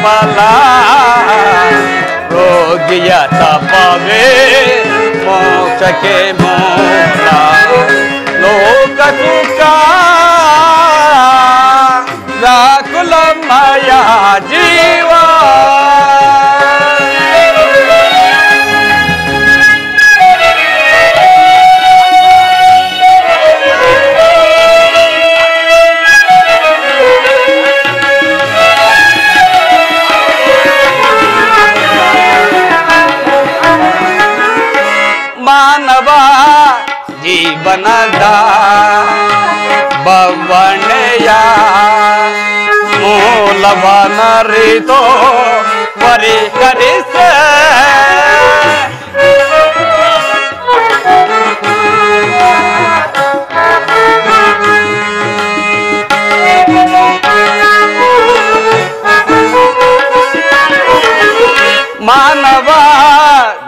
ಫಲ ರೋಗಿಯ ತಪವೇ ಮೋಕ್ಷಕ್ಕೆ ಮೂಲ ಲೋಕ ಸುಖ ವ್ಯಾಕುಲಮಯ ಜೀವ ಮಾನವ ಜೀವನದ ಬವಣೆಯ ಮೂಲವನರಿತೋ ಪರಿಹರಿಸ ಮಾನವ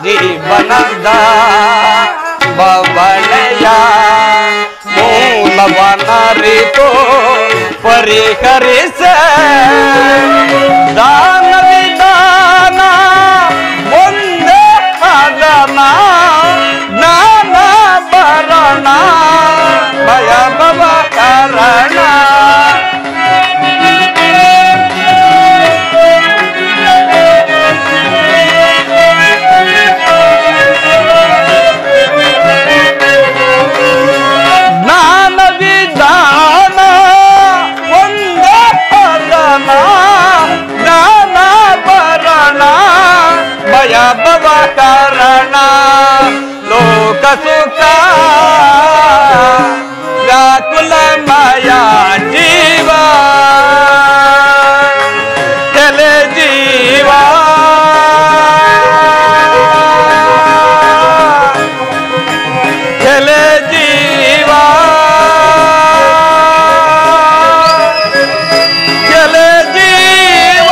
ಜೀವನದ ಬವಣೆಯ ಮೂಲವನರಿತೋ ಪರಿಹರಿಸ ದಾನ ವಿಧಾನ ಒಂದೇ ಅದನ ಜ್ಞಾನ ಭರಣ ಭಯ ಭವ ಕಾರಣ ಭವ ಕಾರಣ ಲೋಕ ಸುಖ ವ್ಯಾಕುಲಮಯ ಜೀವ ತಲೆ ಜೀವ ತಲೆ ಜೀವ ತಲೆ ಜೀವ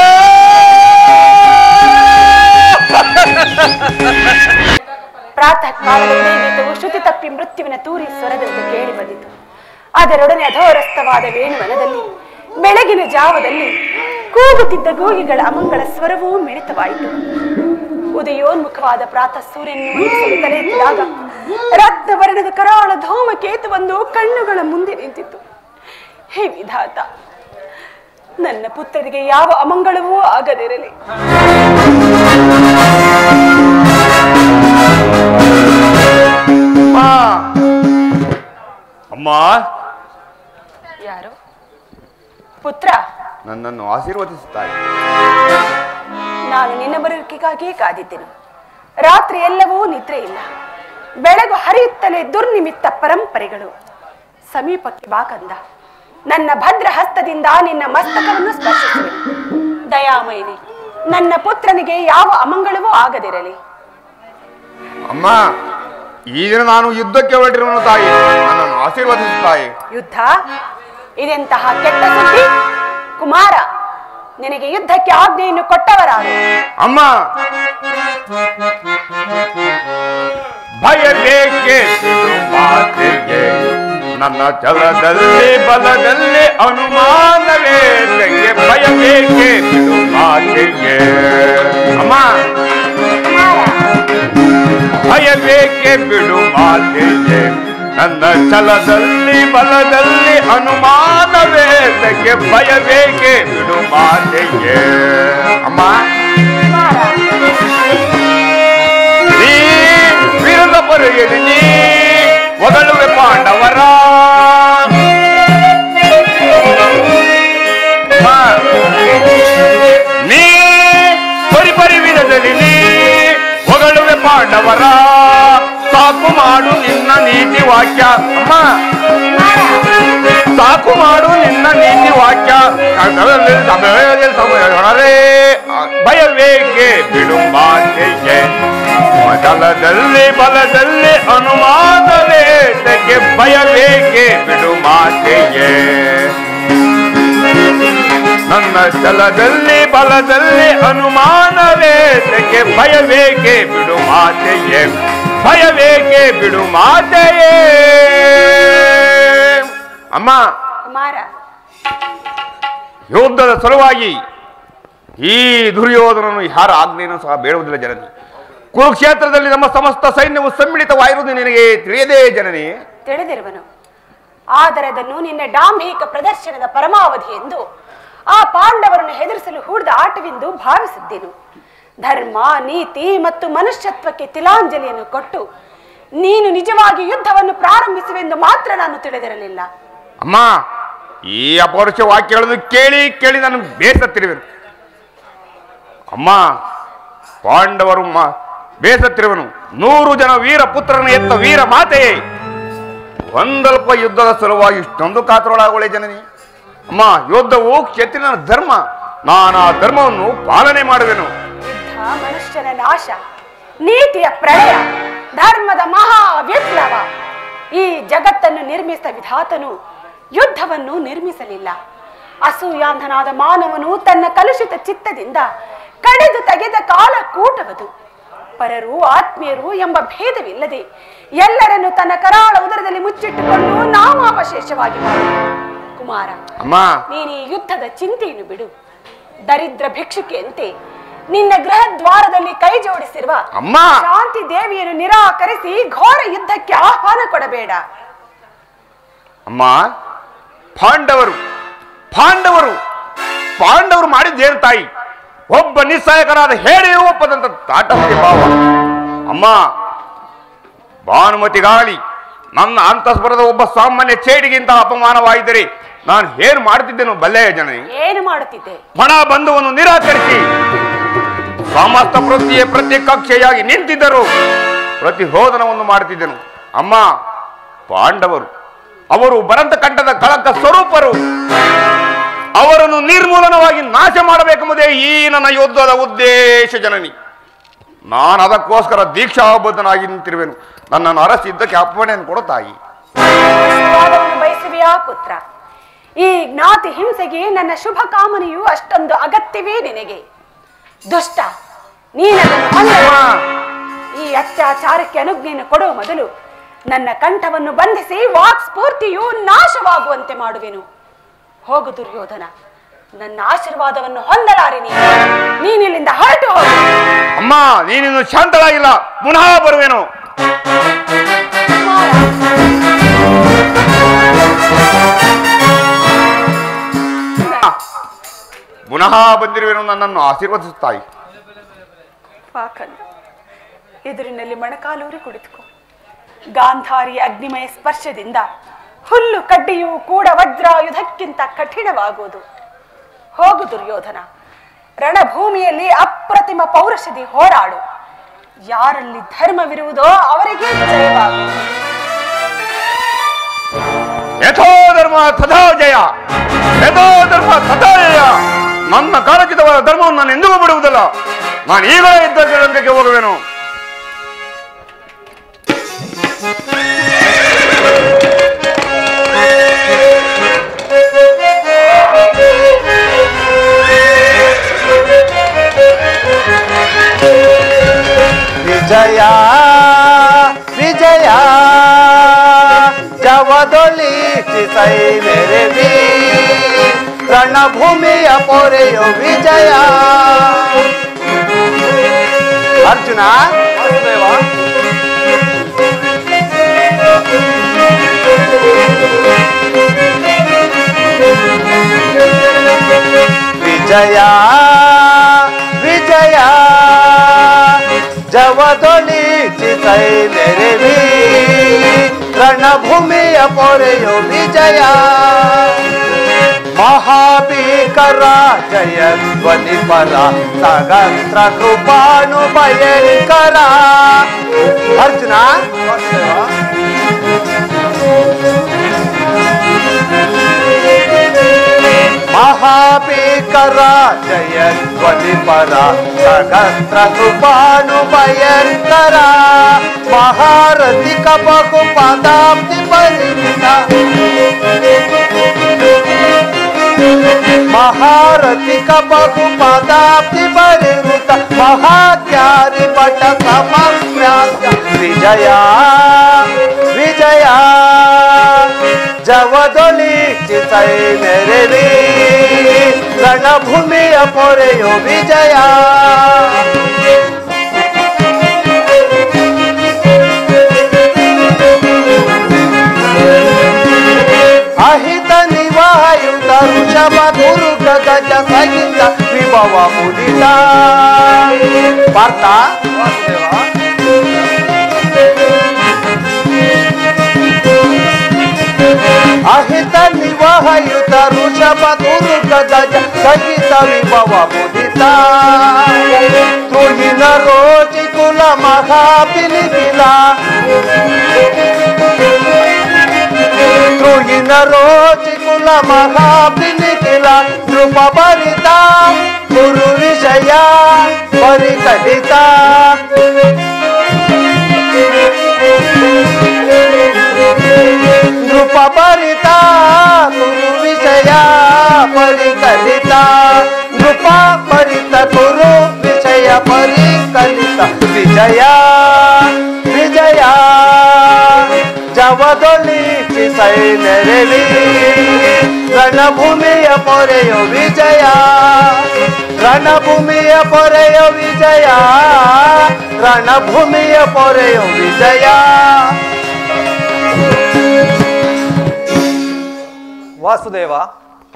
ಪ್ರಾತಃ ಕಾಲದ ನೈವೇದ್ಯವು ಶ್ರುತಿ ತಪ್ಪಿ ಮೃತ್ಯುವಿನ ತೂರಿ ಸ್ವರದಿಂದ ಕೇಳಿ ಬಂದಿತು. ಅದರೊಡನೆ ಅಧೋರಸ್ಥವಾದ ವೇಣುವನದಲ್ಲಿ ಬೆಳಗಿನ ಜಾವದಲ್ಲಿ ಕೂಗುತ್ತಿದ್ದ ಗೋಗಿಗಳ ಅಮಂಗಳ ಸ್ವರವೂ ಮಿಳಿತವಾಯಿತು. ಉದಯೋನ್ಮುಖವಾದ ಪ್ರಾತಃ ಸೂರ್ಯನನ್ನು ಮಂಡಿಸಲು ತಲೆ ಎತ್ತಿದಾಗ ರಕ್ತವರ್ಣದ ಕರಾಳ ಧೂಮಕೇತುವೊಂದು ಕಣ್ಣುಗಳ ಮುಂದೆ ನಿಂತಿತ್ತು. ಹೇ ವಿಧಾತ, ನನ್ನ ಪುತ್ರರಿಗೆ ಯಾವ ಅಮಂಗಳವೂ ಆಗದಿರಲಿ. ಅಮ್ಮ, ಯಾರು? ಪುತ್ರ, ನನ್ನನ್ನು ಆಶೀರ್ವದಿಸುತ್ತಾರೆ. ನಾನು ನಿನ್ನ ಬರುವಿಕೆಗಾಗಿಯೇ ಕಾದಿದ್ದೇನೆ. ರಾತ್ರಿ ಎಲ್ಲವೂ ನಿದ್ರೆ ಇಲ್ಲ. ಬೆಳಗು ಹರಿಯುತ್ತಲೇ ದುರ್ನಿಮಿತ್ತ ಪರಂಪರೆಗಳು. ಸಮೀಪಕ್ಕೆ ಬಾ ಕಂದ. ನನ್ನ ಭದ್ರ ಹಸ್ತದಿಂದ ನಿನ್ನ ಮಸ್ತಕವನ್ನು ಸ್ಪರ್ಶಿಸುವೆ. ದಯಾಮಯಿನಿ, ನನ್ನ ಪುತ್ರನಿಗೆ ಯಾವ ಅಮಂಗಳವೂ ಆಗದಿರಲಿ. ಅಮ್ಮ, ಈ ದಿನ ನಾನು ಯುದ್ಧಕ್ಕೆ ಹೊರಟಿರುವನು ತಾಯಿ, ನನ್ನನ್ನು ಆಶೀರ್ವದಿಸುತ್ತಾಯಿ. ಯುದ್ಧ? ಇದೆಂತಹ ಕೆಟ್ಟ ಸುದ್ದಿ? ಕುಮಾರ, ನಿನಗೆ ಯುದ್ಧಕ್ಕೆ ಆಜ್ಞೆಯನ್ನು ಕೊಟ್ಟವರಾರು? ಅಮ್ಮ, ಭಯಬೇಕೆ ಮಾತೆಗೆ, ನನ್ನ ಛಲದಲ್ಲಿ ಬಲದಲ್ಲಿ ಅನುಮಾನವೇ ತೆಗೆ. ಭಯಬೇಕೆ ಬಿಡು ಮಾತೆಗೆ. ಅಮ್ಮ, ಭಯಬೇಕೆ ಬಿಡು ಮಾತೆಗೆ, ನನ್ನ ಛಲದಲ್ಲಿ ಬಲದಲ್ಲಿ ಅನುಮಾನವೇ ತೆಗೆ. ಭಯಬೇಕೆ ಬಿಡು ಮಾತೆಗೆ. ಅಮ್ಮ, ನೀ ವಿರುದ್ಧ ಬರೆಯಲಿ, ನೀ ಒಗಳುವೆ ಪಾಂಡವರ. ನೀ ಪರಿಪರಿವಿರದಲ್ಲಿ ನೀ ಒಗಳುವೆ ಪಾಂಡವರ. ಸಾಕು ಮಾಡು ನಿನ್ನ ನೀತಿ ವಾಕ್ಯ. ಅಮ್ಮ, ಸಾಕು ಮಾಡು ನಿನ್ನ ನೀತಿ ವಾಕ್ಯ. ಭಯವೇಕೆ ಬಿಡು ಮಾತೆಗೆ, ಛಲದಲ್ಲಿ ಬಲದಲ್ಲಿ ಅನುಮಾನವೇ ತೆಗೆ. ಭಯವೇಕೆ ಬಿಡು ಮಾತೆಗೆ, ನನ್ನ ಛಲದಲ್ಲಿ ಬಲದಲ್ಲಿ ಅನುಮಾನವೇ ತೆಗೆ. ಭಯವೇಕೆ ಬಿಡು ಮಾತೆಗೆ, ಭಯವೇಕೆ ಬಿಡು ಮಾತೆಯೇ. ಅಮ್ಮ, ಕುಮಾರ, ಯುದ್ಧದ ಸಲುವಾಗಿ ಈ ದುರ್ಯೋಧನನು ಯಾರ ಆಜ್ಞೆಯನ್ನು ಸಹ ಬೇಡುವುದಿಲ್ಲ ಜನನಿ. ಕುರುಕ್ಷೇತ್ರದಲ್ಲಿ ನಮ್ಮ ಸಮಸ್ತ ಸೈನ್ಯವು ಸಮ್ಮಿಳಿತವಾಗಿರುವುದು ನಿನಗೆ ತಿಳಿಯದೇ ಜನನಿ? ತಿಳಿದಿರುವನು. ಆದರೆ ಅದನ್ನು ನಿನ್ನ ಡಾಂಭಿಕ ಪ್ರದರ್ಶನದ ಪರಮಾವಧಿ ಎಂದು ಆ ಪಾಂಡವರನ್ನು ಹೆದರಿಸಲು ಹೂಡಿದ ಆಟವೆಂದು ಭಾವಿಸಿದ್ದೆನು. ಧರ್ಮ, ನೀತಿ ಮತ್ತು ಮನುಷ್ಯತ್ವಕ್ಕೆ ತಿಲಾಂಜಲಿಯನ್ನು ಕೊಟ್ಟು ನೀನು ನಿಜವಾಗಿ ಯುದ್ಧವನ್ನು ಪ್ರಾರಂಭಿಸುವೆಂದು ಮಾತ್ರ ನಾನು ತಿಳಿದಿರಲಿಲ್ಲ. ಅಮ್ಮ, ಈ ಅಪೌರುಷ ವಾಕ್ಯ ಹೇಳುದು ಕೇಳಿ ಕೇಳಿ ನಾನು ಬೇಸತ್ತಿರುವೆನು. ಅಮ್ಮ, ಪಾಂಡವರು ಬೇಸತ್ತಿರುವನು. 100 ಜನ ವೀರ ಪುತ್ರನ ಎತ್ತ ವೀರ ಮಾತೆಯೇ, ಒಂದಲ್ಪ ಯುದ್ಧದ ಸಲುವಾಗಿ ಇಷ್ಟೊಂದು ಕಾತರೊಳಗೊಳ್ಳೆ ಜನನಿ. ಅಮ್ಮ, ಯುದ್ಧವು ಕ್ಷತ್ರಿಯನ ಧರ್ಮ. ನಾನು ಆ ಧರ್ಮವನ್ನು ಪಾಲನೆ ಮಾಡುವೆನು. ಯುದ್ಧ ಮನುಷ್ಯನ ನಾಶ, ನೀತಿಯ ಪ್ರಳಯ, ಧರ್ಮದ ಮಹಾ ವಿಪ್ಲವ. ಈ ಜಗತ್ತನ್ನು ನಿರ್ಮಿಸಿದ ವಿಧಾತನು ಯುದ್ಧವನ್ನು ನಿರ್ಮಿಸಲಿಲ್ಲ. ಅಸೂಯಾಂಧನಾದ ಮಾನವನು ತನ್ನ ಕಲುಷಿತ ಚಿತ್ತದಿಂದ ಕಡಿದು ತೆಗೆದ ಕಾಲಕೂಟವದು. ಪರರು ಆತ್ಮೀಯರು ಎಂಬ ಭೇದವಿಲ್ಲದೆ ಎಲ್ಲರನ್ನು ತನ್ನ ಕರಾಳ ಉದರದಲ್ಲಿ ಮುಚ್ಚಿಟ್ಟುಕೊಂಡು ನಾಮಾವಶೇಷವಾಗಿ ಮಾಡ. ಕುಮಾರ, ನೀನು ಈ ಯುದ್ಧದ ಚಿಂತೆಯನ್ನು ಬಿಡು. ದರಿದ್ರ ಭಿಕ್ಷುಕೆಯಂತೆ ನಿನ್ನ ಗೃಹ ದ್ವಾರದಲ್ಲಿ ಕೈ ಜೋಡಿಸಿರುವ ಶಾಂತಿ ದೇವಿಯನ್ನು ನಿರಾಕರಿಸಿ ಘೋರ ಯುದ್ಧಕ್ಕೆ ಆಹ್ವಾನ ಕೊಡಬೇಡ. ಅಮ್ಮ, ಪಾಂಡವರು ಪಾಂಡವರು ಪಾಂಡವರು ಮಾಡಿದ್ದೇನು ತಾಯಿ? ಒಬ್ಬ ನಿಸ್ಸಹಾಯಕರಾದ ಹೇಳಿಯೂ ಒಪ್ಪದಂತ ತಾಟಸ್ಥ್ಯ ಭಾವ. ಅಮ್ಮ, ಭಾನುಮತಿ ಗಾಳಿ ನನ್ನ ಅಂತಸ್ಪರದ ಒಬ್ಬ ಸಾಮಾನ್ಯ ಚೇಡಿಗಿಂತ ಅಪಮಾನವಾಯಿದರೆ ನಾನು ಏನು ಮಾಡುತ್ತಿದ್ದೇನು ಬಲ್ಲೆಯ ಜನನಿ? ಏನು ಮಾಡುತ್ತಿದ್ದೆ? ಹಣ ಬಂಧುವನ್ನು ನಿರಾಕರಿಸಿ ಸಮಸ್ತ ಪ್ರತಿಯೇ ಪ್ರತ್ಯೇಕಾಕ್ಷೆಯಾಗಿ ನಿಂತಿದ್ದರು ಪ್ರತಿರೋಧನವನ್ನು ಮಾಡುತ್ತಿದ್ದೆನು. ಅಮ್ಮ, ಪಾಂಡವರು ಅವರು ಬರಂತ ಕಂಠದ ಕಳಂಕ ಸ್ವರೂಪರು. ಅವರನ್ನು ನಿರ್ಮೂಲನವಾಗಿ ನಾಶ ಮಾಡಬೇಕೆಂಬುದೇ ಈ ನನ್ನ ಯುದ್ಧದ ಉದ್ದೇಶ ಜನನಿ. ನಾನು ಅದಕ್ಕೋಸ್ಕರ ದೀಕ್ಷಾಬದ್ಧನಾಗಿ ನಿಂತಿರುವೆನು. ನನ್ನನ್ನು ಅರಸಿದ್ದಕ್ಕೆ ಅಪ್ಪಣೆಯನ್ನು ಕೊಡು ತಾಯಿ. ಬಯಸುವೆಯಾ ಪುತ್ರ? ಈ ಜ್ಞಾತಿ ಹಿಂಸೆಗೆ ನನ್ನ ಶುಭ ಕಾಮನೆಯು ಅಷ್ಟೊಂದು ಅಗತ್ಯವೇ ನಿನಗೆ? ದುಷ್ಟ, ಈ ಅತ್ಯಾಚಾರಕ್ಕೆ ಅನುಜ್ಞೆಯನ್ನು ಕೊಡುವ ಮೊದಲು ನನ್ನ ಕಂಠವನ್ನು ಬಂಧಿಸಿ ವಾಕ್ ಸ್ಫೂರ್ತಿಯು ನಾಶವಾಗುವಂತೆ ಮಾಡುವೆನು. ಹೋಗು ದುರ್ಯೋಧನ, ನನ್ನ ಆಶೀರ್ವಾದವನ್ನು ಹೊಂದಲಾರೆ. ನೀನಿಲ್ಲಿಂದ ಹೊರಟು ಹೋಗು. ಅಮ್ಮ, ನೀನಿನ್ನು ಶಾಂತಳಾಗಿಲ್ಲ, ಪುನಃ ಬರುವೆನು. ಪುನಃ ಬಂದಿರುವೆನು. ನನ್ನನ್ನು ಆಶೀರ್ವದಿಸುತ್ತಾಯಿ. ಎದುರಿನಲ್ಲಿ ಮೊಣಕಾಲೂರಿ ಕುಳಿತುಕೋ. ಗಾಂಧಾರಿ ಅಗ್ನಿಮಯ ಸ್ಪರ್ಶದಿಂದ ಹುಲ್ಲು ಕಡ್ಡಿಯೂ ಕೂಡ ವಜ್ರಾಯುಧಕ್ಕಿಂತ ಕಠಿಣವಾಗುವುದು. ಹೋಗು ದುರ್ಯೋಧನ, ರಣಭೂಮಿಯಲ್ಲಿ ಅಪ್ರತಿಮ ಪೌರುಷದಿ ಹೋರಾಡು. ಯಾರಲ್ಲಿ ಧರ್ಮವಿರುವುದೋ ಅವರಿಗೆ ಜಯವಾಗುವುದು. ಯಥೋ ಧರ್ಮ ತಥಾ ಜಯ, ಯಥೋ ಧರ್ಮ ತಥಾ ಜಯ. ನನ್ನ ಕಾಲಚಿತವಾದ ಧರ್ಮವನ್ನು ನಾನು ಎಂದಿಗೂ ಬಿಡುವುದಿಲ್ಲ. ನಾನು ಈಗಲೇ ಯುದ್ಧಕ್ಕೆ ಹೋಗುವೆನು. ವಿಜಯ ವಿಜಯ ಜವದೊಲಿಸಿಸೈ ಮೆರೆವಿ ರಣಭೂಮಿಯ ಪೊರೆಯೋ ವಿಜಯ. ಅರ್ಜುನ, ವಿಜಯ ವಿಜಯ ಜವದೊಲಿಸಿಸೈ ಮೆರೆವಿ ರಣಭೂಮಿಯ ಪೊರೆಯೋ ವಿಜಯ. ಮಹಾಭೀಕರ ಜಯ ಧ್ವನಿ ಪರ ಸಗಸ್ತ್ರ ಕೃಪಾಣು ಭಯಂಕರ. ಅರ್ಜುನ, ಮಹಾಭೀಕರ ಜಯ ಧ್ವನಿ ಪರ ಸಗಸ್ತ್ರ ಕೃಪಾಣು ಭಯಂಕರ. ಮಹಾರಥಿಕ ಬಹು ಪದಾಬ್ಧಿ ಪರಿಮಿತ, ಮಹಾರಥಿಕ ಬಹು ಪದಾಬ್ಧಿ ಪರಿವೃತ ಮಹಾಜ್ಞಾನಿ ಪಟ ಸಮಸ್ಯಾಸ್ಯ. ವಿಜಯ ವಿಜಯ ಜವದೊಲಿ ಚಿಸೈ ನೆರವಿ ರಣಭೂಮಿಯ ಪೊರೆಯೋ ವಿಜಯ ಅಹಿತ ನಿವಾಯುತ ಋಷಭ ದುರ್ಗ ಗಜ ಸಹಿತ ವಿಭವ ಮುದಿತ ಪಾರ್ಥ ಅಹಿತ ನಿವಾಯುತ ಋಷಭ ದುರ್ಗ ಗಜ ಸಹಿತ ವಿಭವ ಮುದಿತ ತುಹಿನ ರೋಚಿ ಕುಲ ಮಹಾಪಿಲಿಪಿಲ ದ್ರೋಹಿನ ರೋಚಿ ಕುಲ ಮಹಾಪಿಲಿಪಿಲ ನೃಪ ಭರಿತ ಗುರು ವಿಷಯ ಪರಿಕಲಿತ ನೃಪ ಭರಿತ ಗುರು ವಿಷಯ ಪರಿಕಲಿತ ನೃಪ ಭರಿತ ಗುರು ವಿಷಯ ಪರಿಕಲಿತ ವಿಜಯ ವಿಜಯ ಜವದೊಳ್ಳಿ ಚಿಸೈ ನೆರವಿ ರಣಭೂಮಿಯ ಪೊರೆಯೋ ವಿಜಯ ರಣಭೂಮಿಯ ಪೊರೆಯೋ ವಿಜಯ ರಣಭೂಮಿಯ ಪೊರೆಯೋ ವಿಜಯ. ವಾಸುದೇವ,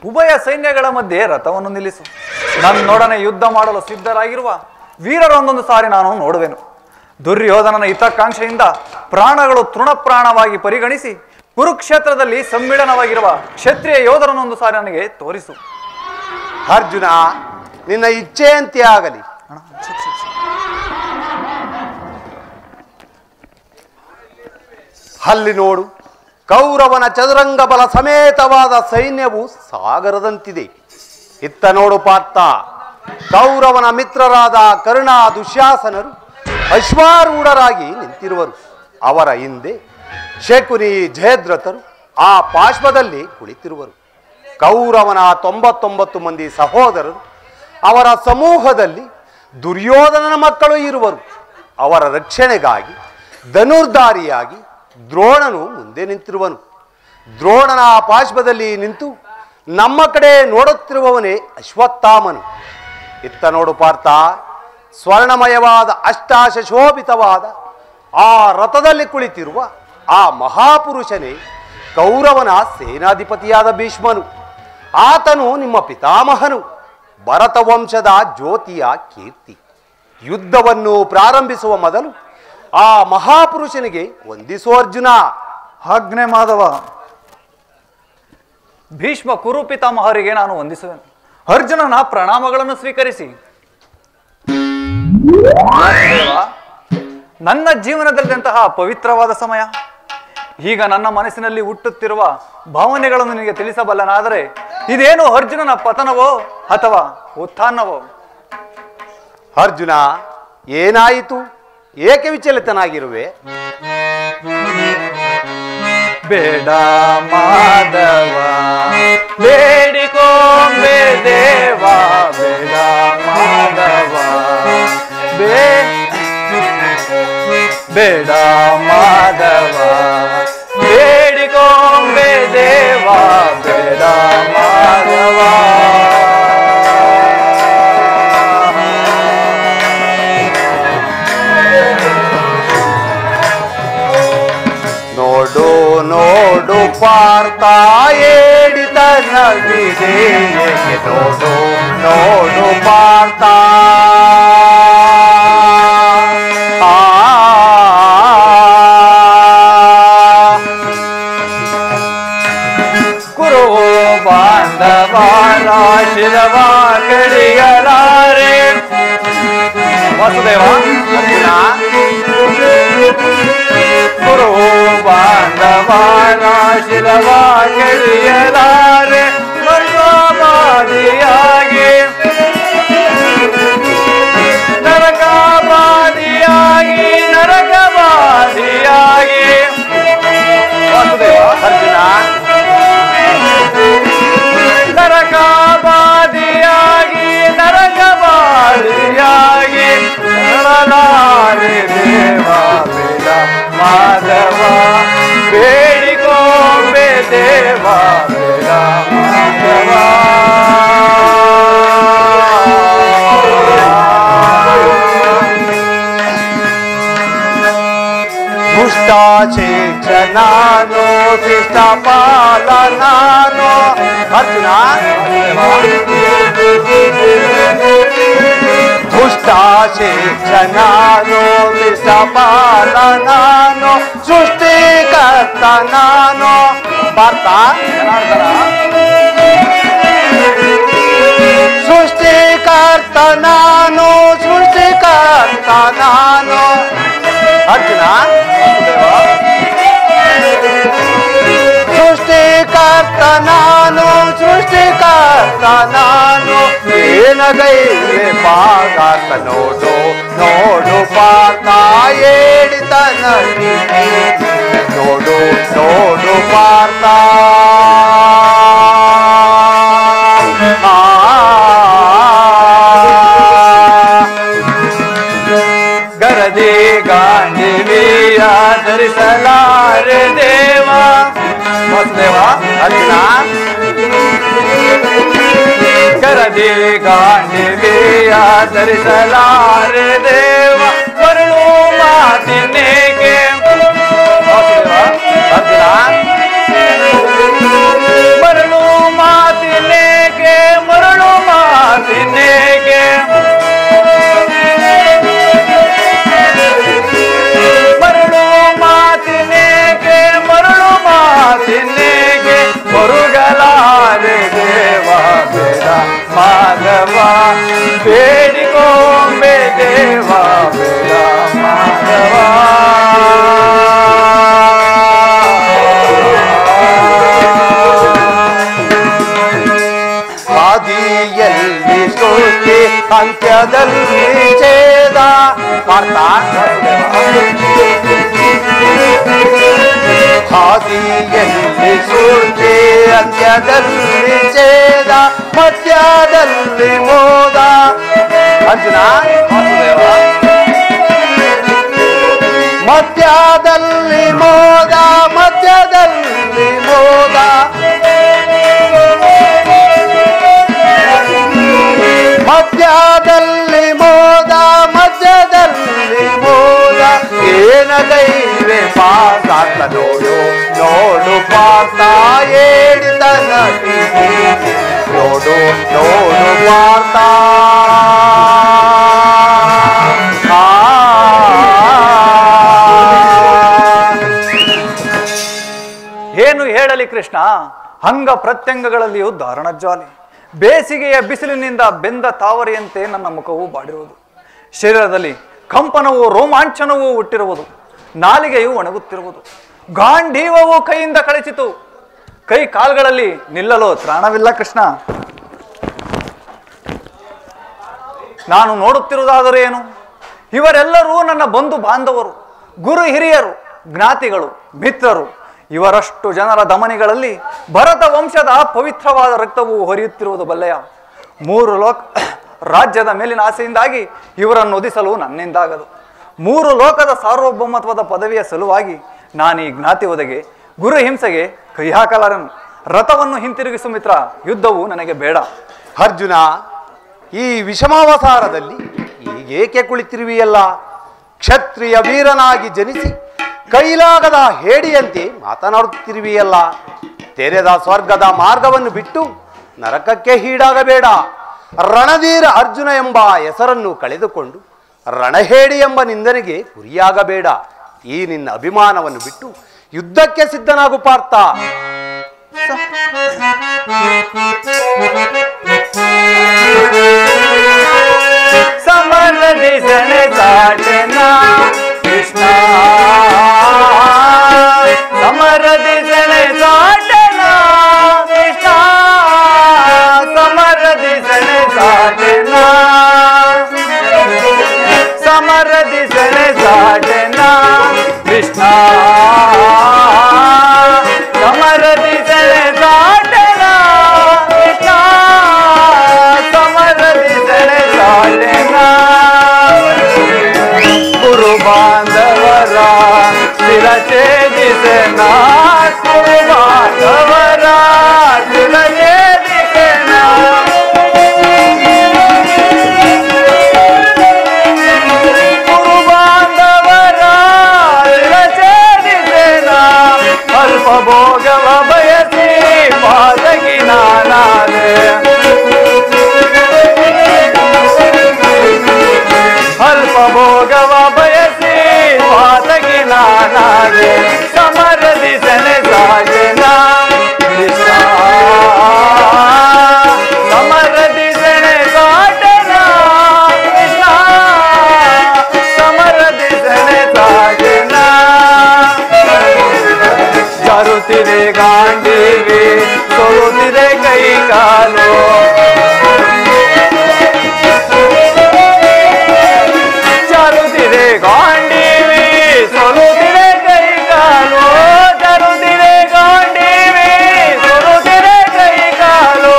ಉಭಯ ಸೈನ್ಯಗಳ ಮಧ್ಯೆ ರಥವನ್ನು ನಿಲ್ಲಿಸು. ನನ್ನೊಡನೆ ಯುದ್ಧ ಮಾಡಲು ಸಿದ್ಧರಾಗಿರುವ ವೀರರೊಂದೊಂದು ಸಾರಿ ನಾನು ನೋಡುವೆನು. ದುರ್ಯೋಧನನ ಹಿತಾಕಾಂಕ್ಷೆಯಿಂದ ಪ್ರಾಣಗಳು ತೃಣಪ್ರಾಣವಾಗಿ ಪರಿಗಣಿಸಿ ಕುರುಕ್ಷೇತ್ರದಲ್ಲಿ ಸಮ್ಮಿಳನವಾಗಿರುವ ಕ್ಷತ್ರಿಯ ಯೋಧರನ್ನೊಂದು ಸಾರಿ ನನಗೆ ತೋರಿಸು. ಅರ್ಜುನ, ನಿನ್ನ ಇಚ್ಛೆಯಂತೆ ಆಗಲಿ. ಅಲ್ಲಿ ನೋಡು, ಕೌರವನ ಚದುರಂಗ ಬಲ ಸಮೇತವಾದ ಸೈನ್ಯವು ಸಾಗರದಂತಿದೆ. ಇತ್ತ ನೋಡು ಪಾರ್ಥ, ಕೌರವನ ಮಿತ್ರರಾದ ಕರ್ಣ ದುಶ್ಯಾಸನರು ಅಶ್ವಾರೂಢರಾಗಿ ನಿಂತಿರುವರು. ಅವರ ಹಿಂದೆ ಶಕುನಿ ಜಯದ್ರಥರು ಆ ಪಾರ್ಶ್ವದಲ್ಲಿ ಕುಳಿತಿರುವರು. ಕೌರವನ 99 ಮಂದಿ ಸಹೋದರರು, ಅವರ ಸಮೂಹದಲ್ಲಿ ದುರ್ಯೋಧನನ ಮಕ್ಕಳು ಇರುವರು. ಅವರ ರಕ್ಷಣೆಗಾಗಿ ಧನುರ್ಧಾರಿಯಾಗಿ ದ್ರೋಣನು ಮುಂದೆ ನಿಂತಿರುವನು. ದ್ರೋಣನ ಪಾರ್ಶ್ವದಲ್ಲಿ ನಿಂತು ನಮ್ಮ ಕಡೆ ನೋಡುತ್ತಿರುವವನೇ ಅಶ್ವತ್ಥಾಮನು. ಇತ್ತ ನೋಡು ಪಾರ್ಥ, ಸ್ವರ್ಣಮಯವಾದ ಅಷ್ಟಾಶೋಭಿತವಾದ ಆ ರಥದಲ್ಲಿ ಕುಳಿತಿರುವ ಆ ಮಹಾಪುರುಷನೇ ಕೌರವನ ಸೇನಾಧಿಪತಿಯಾದ ಭೀಷ್ಮನು. ಆತನು ನಿಮ್ಮ ಪಿತಾಮಹನು, ಭರತ ವಂಶದ ಜ್ಯೋತಿಯ ಕೀರ್ತಿ. ಯುದ್ಧವನ್ನು ಪ್ರಾರಂಭಿಸುವ ಮೊದಲು ಆ ಮಹಾಪುರುಷನಿಗೆ ವಂದಿಸು ಅರ್ಜುನ. ಆಜ್ಞೆ ಮಾಧವ. ಭೀಷ್ಮ ಕುರು ಪಿತಾಮಹರಿಗೆ ನಾನು ವಂದಿಸುವೆನು. ಅರ್ಜುನನ ಪ್ರಣಾಮಗಳನ್ನು ಸ್ವೀಕರಿಸಿ. ನನ್ನ ಜೀವನದಲ್ಲಿದ್ದಂತಹ ಪವಿತ್ರವಾದ ಸಮಯ ಈಗ ನನ್ನ ಮನಸ್ಸಿನಲ್ಲಿ ಹುಟ್ಟುತ್ತಿರುವ ಭಾವನೆಗಳನ್ನು ನಿನಗೆ ತಿಳಿಸಬಲ್ಲನಾದರೆ ಇದೇನು ಅರ್ಜುನನ ಪತನವೋ ಅಥವಾ ಉತ್ಥಾನವೋ? ಅರ್ಜುನ, ಏನಾಯಿತು? ಏಕೆ ವಿಚಲಿತನಾಗಿರುವೆ? ಬೇಡ ಮಾಧವ ಬೇಡಿಕೊಂಬೆ ದೇವ, ಬೇಡ ಮಾಧವ ಬೇಡ ಮಾಧವ ಬೇಡಿಕೊಂಬೆ ದೇವ, ಬೇಡ ಮಾಧವ. ನೋಡು ನೋಡು ಪಾರ್ಥ, ಏಡಿತ ನಗಿದೆ. ನೋಡು ನೋಡು ಪಾರ್ಥ, ಕುರು ಬಾಂಧವರ ಶಿರವ ಕಡಿಯಲಾರೆ. ವಾಸುದೇವ, ಕುರು ಬಾಂಧವರ ಶಿರವ ಕಡಿಯಲಾರೆ. ನರಕಬಾದಿಯಾಗಿ ನರಕಬಾದಿಯಾಗಿ ನರಕಬಾದಿಯಾಗಿ. ವಾಸುದೇವ, ಅರ್ಜುನ, ನರಕಬಾದಿಯಾಗಿ ನರಕಬಾದಿಯಾಗಿ ನರಳಲಾರೆ ದೇವ, ಬೇಡ ಮಾಧವ ಬೇಡಿಕೊಂಬೆ ದೇವ, ಬೇಡ ನಾನು ಶಿಷ್ಟಪಾಲ ನಾನು ಅರ್ಜುನ ದುಷ್ಟ ಶಿಕ್ಷ ನಾನು ಶಿಷ್ಟಪಾಲ ನಾನು ಸೃಷ್ಟಿಕರ್ತ ನಾನು ಪಾರ್ಥ ಸೃಷ್ಟಿಕರ್ತ ನಾನು ಸೃಷ್ಟಿಕರ್ತ ನಾನು ಅರ್ಜುನ ಸೃಷ್ಟಿಕರ್ತ ನಾನು ಸೃಷ್ಟಿಕರ್ತ ನಾನು ಏನಗೈಲೆ ಪಾಗಾತ ನೋಡು ನೋಡು ಪಾರ್ಥ ಹೇಳಿತನ ನೋಡು ನೋಡು ಪಾರ್ಥ ಗರದಿ ಗಾಂಡಿವಿಯ ಧರಿಸಲಾರೆ ದೇವ ದೇವ ಅರ್ಜುನ ಗರದಿ ಗಾಂಡಿವಿಯ ಧರಿಸಲಾರೆ ದೇವ ಮರಳು ಮಾತಿನೇಗೆ ಅರ್ಜುನ ಮರಳು ಮಾತಿನೇಗೆ ಮರಳು ಮಾತಿನೇಗೆ ಮರಳು ಮಾತಿನೇಗೆ ಮರಳು ಮಾತಿನೇಗೆ ಮರುಗಲಾರೆ ದೇವ ಬೇಡ ಮಾಧವ ಬೇಡಿಕೊಂಬೆ ದೇವ ಬೇಡ ಮಾಧವ ಆದಿಯಲ್ಲಿ ಸೃಷ್ಟಿ ಅಂತ್ಯದಲ್ಲಿ ಛೇದ ಪಾರ್ಥ ಆದಿಯಲ್ಲಿ ಸೃಷ್ಟಿ ಅಂತ್ಯದಲ್ಲಿ ಛೇದ ಮಧ್ಯದಲ್ಲಿ ಮೋದ ಅರ್ಜುನ ಮಧ್ಯದಲ್ಲಿ ಮೋದ ಮಧ್ಯದಲ್ಲಿ ಮೋದ ಮಧ್ಯದಲ್ಲಿ ಮೋದ ಮಧ್ಯದಲ್ಲಿ ಮೋದ ಏನಗೈವೆ ಪಾರ್ಥ ನೋಡು ನೋಡು ಪಾರ್ಥ ಹೇಳಿತನ ನೋಡು ನೋಡು ಪಾರ್ಥ ಏನು ಹೇಳಲಿ ಕೃಷ್ಣ, ಅಂಗ ಪ್ರತ್ಯಂಗಗಳಲ್ಲಿಯೂ ದಾರುಣಜ್ವಾಲೆ. ಬೇಸಿಗೆಯ ಬಿಸಿಲಿನಿಂದ ಬೆಂದ ತಾವರೆಯಂತೆ ನನ್ನ ಮುಖವು ಬಾಡಿರುವುದು. ಶರೀರದಲ್ಲಿ ಕಂಪನವೂ ರೋಮಾಂಚನವೂ ಹುಟ್ಟಿರುವುದು. ನಾಲಿಗೆಯು ಒಣಗುತ್ತಿರುವುದು. ಗಾಂಡೀವವು ಕೈಯಿಂದ ಕಳಚಿತು. ಕೈ ಕಾಲುಗಳಲ್ಲಿ ನಿಲ್ಲಲು ತ್ರಾಣವಿಲ್ಲ ಕೃಷ್ಣ. ನಾನು ನೋಡುತ್ತಿರುವುದಾದರೂ ಏನು? ಇವರೆಲ್ಲರೂ ನನ್ನ ಬಂಧು ಬಾಂಧವರು, ಗುರು ಹಿರಿಯರು, ಜ್ಞಾತಿಗಳು, ಮಿತ್ರರು. ಇವರಷ್ಟು ಜನರ ಧಮನಿಗಳಲ್ಲಿ ಭರತ ವಂಶದ ಪವಿತ್ರವಾದ ರಕ್ತವು ಹರಿಯುತ್ತಿರುವುದು ಬಲ್ಲೆಯ. 3 ಲೋಕ ರಾಜ್ಯದ ಮೇಲಿನ ಆಸೆಯಿಂದಾಗಿ ಇವರನ್ನು ಒದಿಸಲು ನನ್ನಿಂದಾಗದು. 3 ಲೋಕದ ಸಾರ್ವಭೌಮತ್ವದ ಪದವಿಯ ಸಲುವಾಗಿ ನಾನು ಈ ಜ್ಞಾತಿ ಒದಗೆ ಗುರು ಹಿಂಸೆಗೆ ಕೈ ಹಾಕಲಾರನು. ರಥವನ್ನು ಹಿಂತಿರುಗಿಸು ಮಿತ್ರ, ಯುದ್ಧವು ನನಗೆ ಬೇಡ. ಅರ್ಜುನ, ಈ ವಿಷಮಾವಸಾರದಲ್ಲಿ ಈಗೇಕೆ ಕುಳಿತಿರುವಿಯಲ್ಲ? ಕ್ಷತ್ರಿಯ ವೀರನಾಗಿ ಜನಿಸಿ ಕೈಲಾಗದ ಹೇಡಿಯಂತೆ ಮಾತನಾಡುತ್ತಿರುವಿಯಲ್ಲ. ತೆರೆದ ಸ್ವರ್ಗದ ಮಾರ್ಗವನ್ನು ಬಿಟ್ಟು ನರಕಕ್ಕೆ ಹೀಡಾಗಬೇಡ. ರಣಧೀರ ಅರ್ಜುನ ಎಂಬ ಹೆಸರನ್ನು ಕಳೆದುಕೊಂಡು ರಣಹೇಡಿ ಎಂಬ ನಿಂದನೆಗೆ ಗುರಿಯಾಗಬೇಡ. ಈ ನಿನ್ನ ಅಭಿಮಾನವನ್ನು ಬಿಟ್ಟು ಯುದ್ಧಕ್ಕೆ ಸಿದ್ಧನಾಗು ಪಾರ್ಥ. ಸಮರದಿ ಸೆಣಸಾಟನ ಕೃಷ್ಣ, ಸಮರದಿ ಸೆಣಸಾಟನ ಕೃಷ್ಣ, ಸಮರದಿ ಸೆಣಸಾಟನ, ಸಮರದಿ ಸೆಣಸಾಟನ ಕೃಷ್ಣ, ಸಮರದಿ ಸೆಣಸಾಟನ ಕೃಷ್ಣ. ಗಾಂಡೀವಿ ಸೋಲುತ್ತಿದೆ ಕೈ ಕಾಲು ಜಾರುತ್ತಿದೆ ಗಾಂಡೀವಿ ಸೋಲುತ್ತಿದೆ ಕೈ ಕಾಲು ಜಾರುತ್ತಿದೆ ಗಾಂಡೀವಿ ಸೋಲುತ್ತಿದೆ ಕೈ ಕಾಲು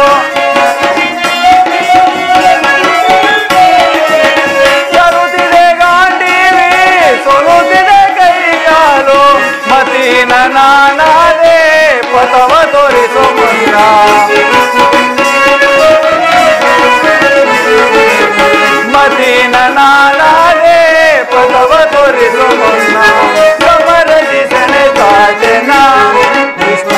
ಜಾರುತ್ತಿದೆ ಗಾಂಡೀವಿ ಸೋಲುತ್ತಿದೆ ಕೈ ಕಾಲು ಮತೀನ ನಾನಾದೆ ಪಥವ ತೋರಿಸೋ ಮುನ್ನ ಮತೀನ ನಾನಾದೆ ಪಥವ ತೋರಿಸೋ ಮುನ್ನ ಸಮರದಿ ಸೆಳೆದಾಟೆನ ಕೃಷ್ಣ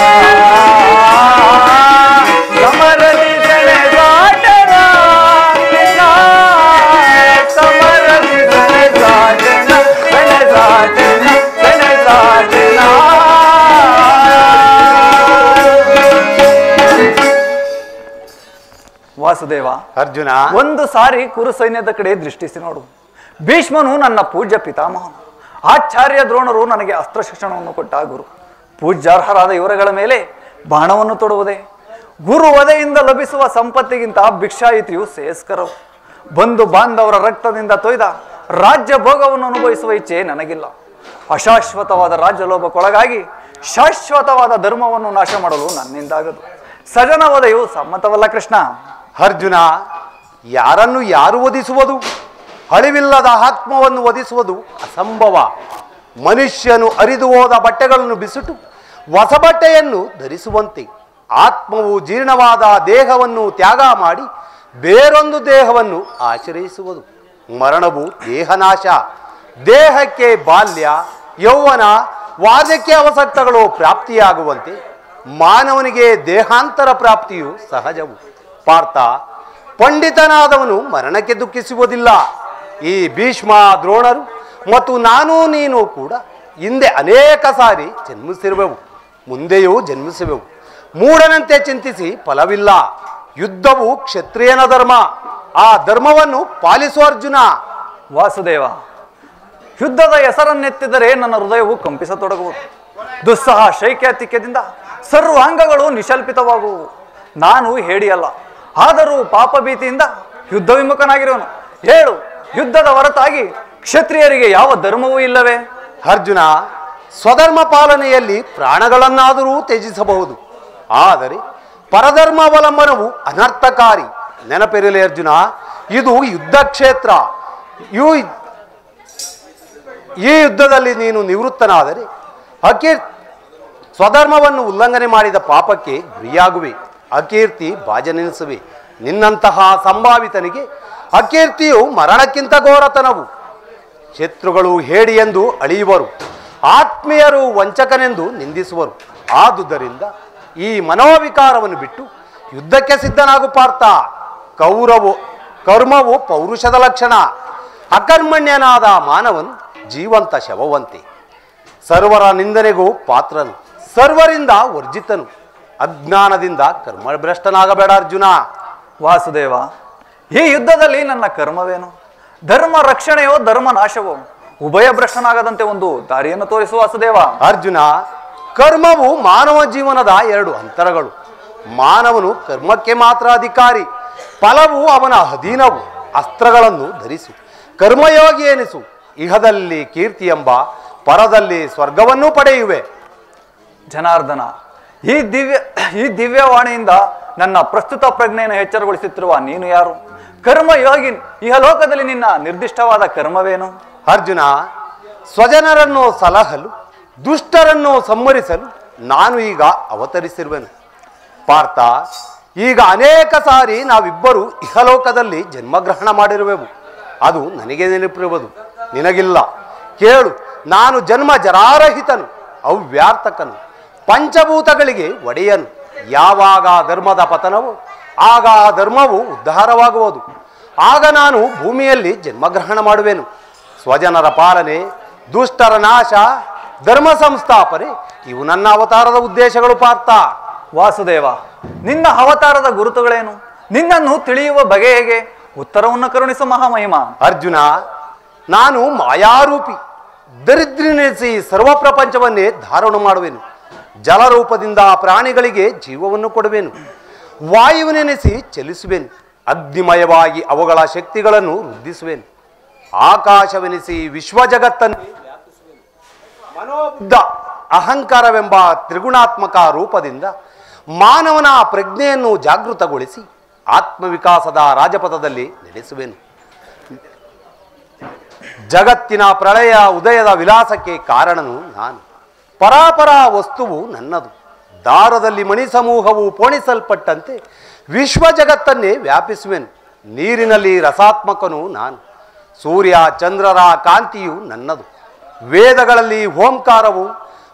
ಸಮರದಿ ಸೆಳೆದಾಟೆನ ಕೃಷ್ಣ ಸಮರದಿ ಸೆಳೆದಾಟೆನ ಸೆಳೆದಾಟೆನ ಸೆಳೆದಾಟೆನ ವಾಸುದೇವ ಅರ್ಜುನ, ಒಂದು ಸಾರಿ ಕುರು ಸೈನ್ಯದ ಕಡೆ ದೃಷ್ಟಿಸಿ ನೋಡು. ಭೀಷ್ಮನು ನನ್ನ ಪೂಜ್ಯ ಪಿತಾಮಹನು. ಆಚಾರ್ಯ ದ್ರೋಣರು ನನಗೆ ಅಸ್ತ್ರ ಶಿಕ್ಷಣವನ್ನು ಕೊಟ್ಟ ಗುರು. ಪೂಜ್ಯಾರ್ಹರಾದ ಇವರುಗಳ ಮೇಲೆ ಬಾಣವನ್ನು ತೊಡುವುದೇ? ಗುರು ವಧೆಯಿಂದ ಲಭಿಸುವ ಸಂಪತ್ತಿಗಿಂತ ಭಿಕ್ಷಾಯಿತಿಯು ಶ್ರೇಯಸ್ಕರವು. ಬಂಧು ಬಾಂಧವರ ರಕ್ತದಿಂದ ತೊಯ್ದ ರಾಜ್ಯ ಭೋಗವನ್ನು ಅನುಭವಿಸುವ ಇಚ್ಛೆ ನನಗಿಲ್ಲ. ಅಶಾಶ್ವತವಾದ ರಾಜ್ಯ ಲೋಭಕ್ಕೊಳಗಾಗಿ ಶಾಶ್ವತವಾದ ಧರ್ಮವನ್ನು ನಾಶ ಮಾಡಲು ನನ್ನಿಂದಾಗದು. ಸಜನ ವಧೆಯು ಸಮ್ಮತವಲ್ಲ ಕೃಷ್ಣ. ಅರ್ಜುನ, ಯಾರನ್ನು ಯಾರು ವಧಿಸುವುದು? ಅಳಿವಿಲ್ಲದ ಆತ್ಮವನ್ನು ವಧಿಸುವುದು ಅಸಂಭವ. ಮನುಷ್ಯನು ಅರಿದು ಹೋದ ಬಟ್ಟೆಗಳನ್ನು ಬಿಸಿಟು ಹೊಸ ಬಟ್ಟೆಯನ್ನು ಧರಿಸುವಂತೆ ಆತ್ಮವು ಜೀರ್ಣವಾದ ದೇಹವನ್ನು ತ್ಯಾಗ ಮಾಡಿ ಬೇರೊಂದು ದೇಹವನ್ನು ಆಶ್ರಯಿಸುವುದು. ಮರಣವು ದೇಹನಾಶ. ದೇಹಕ್ಕೆ ಬಾಲ್ಯ, ಯೌವನ, ವಾರ್ಧಕ್ಯ ಅವಸಕ್ತಗಳು ಪ್ರಾಪ್ತಿಯಾಗುವಂತೆ ಮಾನವನಿಗೆ ದೇಹಾಂತರ ಪ್ರಾಪ್ತಿಯು ಸಹಜವು. ಪಾರ್ಥ, ಪಂಡಿತನಾದವನು ಮರಣಕ್ಕೆ ದುಃಖಿಸುವುದಿಲ್ಲ. ಈ ಭೀಷ್ಮ ದ್ರೋಣರು ಮತ್ತು ನಾನು ನೀನು ಕೂಡ ಹಿಂದೆ ಅನೇಕ ಸಾರಿ ಜನ್ಮಿಸಿರುವೆವು, ಮುಂದೆಯೂ ಜನ್ಮಿಸುವೆವು. ಮೂಢನಂತೆ ಚಿಂತಿಸಿ ಫಲವಿಲ್ಲ. ಯುದ್ಧವು ಕ್ಷತ್ರಿಯನ ಧರ್ಮ. ಆ ಧರ್ಮವನ್ನು ಪಾಲಿಸುವ ಅರ್ಜುನ. ವಾಸುದೇವ, ಯುದ್ಧದ ಹೆಸರನ್ನೆತ್ತಿದರೆ ನನ್ನ ಹೃದಯವು ಕಂಪಿಸತೊಡಗುವುದು. ದುಸ್ಸಹ ಶೈಕ್ಯಾತಿಕ್ಯದಿಂದ ಸರ್ವಾಂಗಗಳು ನಿಶಲ್ಪಿತವಾಗುವು. ನಾನು ಹೇಡಿಯಲ್ಲ, ಆದರೂ ಪಾಪ ಭೀತಿಯಿಂದ ಯುದ್ಧ ವಿಮುಖನಾಗಿರುವನು. ಹೇಳು, ಯುದ್ಧದ ಹೊರತಾಗಿ ಕ್ಷತ್ರಿಯರಿಗೆ ಯಾವ ಧರ್ಮವೂ ಇಲ್ಲವೇ? ಅರ್ಜುನ, ಸ್ವಧರ್ಮ ಪಾಲನೆಯಲ್ಲಿ ಪ್ರಾಣಗಳನ್ನಾದರೂ ತ್ಯಜಿಸಬಹುದು, ಆದರೆ ಪರಧರ್ಮಾವಲಂಬನವು ಅನರ್ಥಕಾರಿ. ನೆನಪಿರಲಿ ಅರ್ಜುನ, ಇದು ಯುದ್ಧ ಕ್ಷೇತ್ರ. ಈ ಯುದ್ಧದಲ್ಲಿ ನೀನು ನಿವೃತ್ತನಾದರೆ ಸ್ವಧರ್ಮವನ್ನು ಉಲ್ಲಂಘನೆ ಮಾಡಿದ ಪಾಪಕ್ಕೆ ಗುರಿಯಾಗುವೆ, ಅಕೀರ್ತಿ ಭಾಜನೆನಿಸುವೆ. ನಿನ್ನಂತಹ ಸಂಭಾವಿತನಿಗೆ ಅಕೀರ್ತಿಯು ಮರಣಕ್ಕಿಂತ ಘೋರತನವು. ಶತ್ರುಗಳು ಹೇಡಿ ಎಂದು ಅಳೆಯುವರು, ಆತ್ಮೀಯರು ವಂಚಕನೆಂದು ನಿಂದಿಸುವರು. ಆದುದರಿಂದ ಈ ಮನೋವಿಕಾರವನ್ನು ಬಿಟ್ಟು ಯುದ್ಧಕ್ಕೆ ಸಿದ್ಧನಾಗು ಪಾರ್ಥ. ಕರ್ಮವು ಪೌರುಷದ ಲಕ್ಷಣ. ಅಕರ್ಮಣ್ಯನಾದ ಮಾನವನು ಜೀವಂತ ಶವವಂತೆ. ಸರ್ವರ ನಿಂದನೆಗೂ ಪಾತ್ರನು, ಸರ್ವರಿಂದ ವರ್ಜಿತನು. ಅಜ್ಞಾನದಿಂದ ಕರ್ಮಭ್ರಷ್ಟನಾಗಬೇಡ ಅರ್ಜುನ. ವಾಸುದೇವ, ಈ ಯುದ್ಧದಲ್ಲಿ ನನ್ನ ಕರ್ಮವೇನು? ಧರ್ಮ ರಕ್ಷಣೆಯೋ ಧರ್ಮ ನಾಶವೋ? ಉಭಯ ಭ್ರಷ್ಟನಾಗದಂತೆ ಒಂದು ದಾರಿಯನ್ನು ತೋರಿಸುವ ವಾಸುದೇವ. ಅರ್ಜುನ, ಕರ್ಮವು ಮಾನವ ಜೀವನದ ಎರಡು ಅಂತರಗಳು. ಮಾನವನು ಕರ್ಮಕ್ಕೆ ಮಾತ್ರ ಅಧಿಕಾರಿ, ಫಲವು ಅವನ ಅಧೀನವು. ಅಸ್ತ್ರಗಳನ್ನು ಧರಿಸು, ಕರ್ಮಯೋಗಿ ಎನಿಸು. ಇಹದಲ್ಲಿ ಕೀರ್ತಿ ಎಂಬ, ಪರದಲ್ಲಿ ಸ್ವರ್ಗವನ್ನೂ ಪಡೆಯುವೆ. ಜನಾರ್ದನ, ಈ ದಿವ್ಯವಾಣಿಯಿಂದ ನನ್ನ ಪ್ರಸ್ತುತ ಪ್ರಜ್ಞೆಯನ್ನು ಎಚ್ಚರಗೊಳಿಸುತ್ತಿರುವ ನೀನು ಯಾರು? ಕರ್ಮಯೋಗಿ, ಇಹಲೋಕದಲ್ಲಿ ನಿನ್ನ ನಿರ್ದಿಷ್ಟವಾದ ಕರ್ಮವೇನು? ಅರ್ಜುನ, ಸ್ವಜನರನ್ನು ಸಲಹಲು, ದುಷ್ಟರನ್ನು ಸಂಹರಿಸಲು ನಾನು ಈಗ ಅವತರಿಸಿರುವೆನು. ಪಾರ್ಥ, ಈಗ ಅನೇಕ ಸಾರಿ ನಾವಿಬ್ಬರು ಇಹಲೋಕದಲ್ಲಿ ಜನ್ಮಗ್ರಹಣ ಮಾಡಿರುವೆವು. ಅದು ನನಗೆ ನೆನಪಿರುವುದು, ನಿನಗಿಲ್ಲ. ಕೇಳು, ನಾನು ಜನ್ಮ ಜರಾರಹಿತನು, ಅವ್ಯಾರ್ತಕನು, ಪಂಚಭೂತಗಳಿಗೆ ಒಡೆಯನು. ಯಾವಾಗ ಧರ್ಮದ ಪತನವು ಆಗ ಆ ಧರ್ಮವು ಉದ್ಧಾರವಾಗುವುದು. ಆಗ ನಾನು ಭೂಮಿಯಲ್ಲಿ ಜನ್ಮಗ್ರಹಣ ಮಾಡುವೆನು. ಸ್ವಜನರ ಪಾಲನೆ, ದುಷ್ಟರ ನಾಶ, ಧರ್ಮ ಸಂಸ್ಥಾಪನೆ ಇವು ನನ್ನ ಅವತಾರದ ಉದ್ದೇಶಗಳು ಪಾರ್ಥ. ವಾಸುದೇವ, ನಿನ್ನ ಅವತಾರದ ಗುರುತುಗಳೇನು? ನಿನ್ನನ್ನು ತಿಳಿಯುವ ಬಗೆ ಹೇಗೆ? ಉತ್ತರವನ್ನು ಕರುಣಿಸು ಮಹಾಮಹಿಮ. ಅರ್ಜುನ, ನಾನು ಮಾಯಾರೂಪಿ, ದರಿದ್ರನೆನಿಸಿ ಸರ್ವ ಪ್ರಪಂಚವನ್ನೇ ಧಾರಣ ಮಾಡುವೆನು. ಜಲರೂಪದಿಂದ ಪ್ರಾಣಿಗಳಿಗೆ ಜೀವವನ್ನು ಕೊಡುವೆನು. ವಾಯುವಿನೆನಿಸಿ ಚಲಿಸುವೆನು. ಅಗ್ನಿಮಯವಾಗಿ ಅವುಗಳ ಶಕ್ತಿಗಳನ್ನು ವೃದ್ಧಿಸುವೆನು. ಆಕಾಶವೆನಿಸಿ ವಿಶ್ವ ಜಗತ್ತನ್ನು ಮನೋಬುದ್ಧ ಅಹಂಕಾರವೆಂಬ ತ್ರಿಗುಣಾತ್ಮಕ ರೂಪದಿಂದ ಮಾನವನ ಪ್ರಜ್ಞೆಯನ್ನು ಜಾಗೃತಗೊಳಿಸಿ ಆತ್ಮವಿಕಾಸದ ರಾಜಪಥದಲ್ಲಿ ನಡೆಸುವೆನು. ಜಗತ್ತಿನ ಪ್ರಳಯ ಉದಯದ ವಿಲಾಸಕ್ಕೆ ಕಾರಣನು ನಾನು. ಪರಾಪರ ವಸ್ತುವು ನನ್ನದು. ದಾರದಲ್ಲಿ ಮಣಿ ಸಮೂಹವು ಪೋಣಿಸಲ್ಪಟ್ಟಂತೆ ವಿಶ್ವ ಜಗತ್ತನ್ನೇ ವ್ಯಾಪಿಸುವೆನು. ನೀರಿನಲ್ಲಿ ರಸಾತ್ಮಕನು ನಾನು. ಸೂರ್ಯ ಚಂದ್ರರ ಕಾಂತಿಯು ನನ್ನದು. ವೇದಗಳಲ್ಲಿ ಓಂಕಾರವು,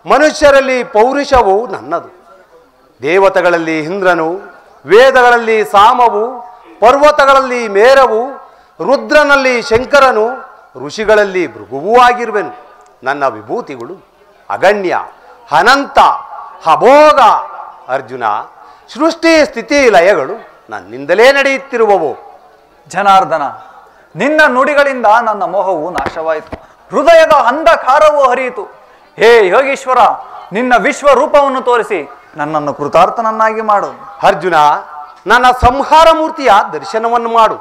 ಮನುಷ್ಯರಲ್ಲಿ ಪೌರುಷವು ನನ್ನದು. ದೇವತೆಗಳಲ್ಲಿ ಇಂದ್ರನು, ವೇದಗಳಲ್ಲಿ ಸಾಮವು, ಪರ್ವತಗಳಲ್ಲಿ ಮೇರವು, ರುದ್ರನಲ್ಲಿ ಶಂಕರನು, ಋಷಿಗಳಲ್ಲಿ ಭೃಗುವೂ ಆಗಿರುವೆನು. ನನ್ನ ವಿಭೂತಿಗಳು ಅಗಣ್ಯ, ಅನಂತ, ಅಭೋಗ. ಅರ್ಜುನ, ಸೃಷ್ಟಿ ಸ್ಥಿತಿ ಲಯಗಳು ನನ್ನಿಂದಲೇ ನಡೆಯುತ್ತಿರುವವು. ಜನಾರ್ದನ, ನಿನ್ನ ನುಡಿಗಳಿಂದ ನನ್ನ ಮೋಹವು ನಾಶವಾಯಿತು. ಹೃದಯದ ಅಂಧಕಾರವೂ ಹರಿಯಿತು. ಹೇ ಯೋಗೀಶ್ವರ, ನಿನ್ನ ವಿಶ್ವರೂಪವನ್ನು ತೋರಿಸಿ ನನ್ನನ್ನು ಕೃತಾರ್ಥನನ್ನಾಗಿ ಮಾಡು. ಅರ್ಜುನ, ನನ್ನ ಸಂಹಾರ ಮೂರ್ತಿಯ ದರ್ಶನವನ್ನು ಮಾಡು.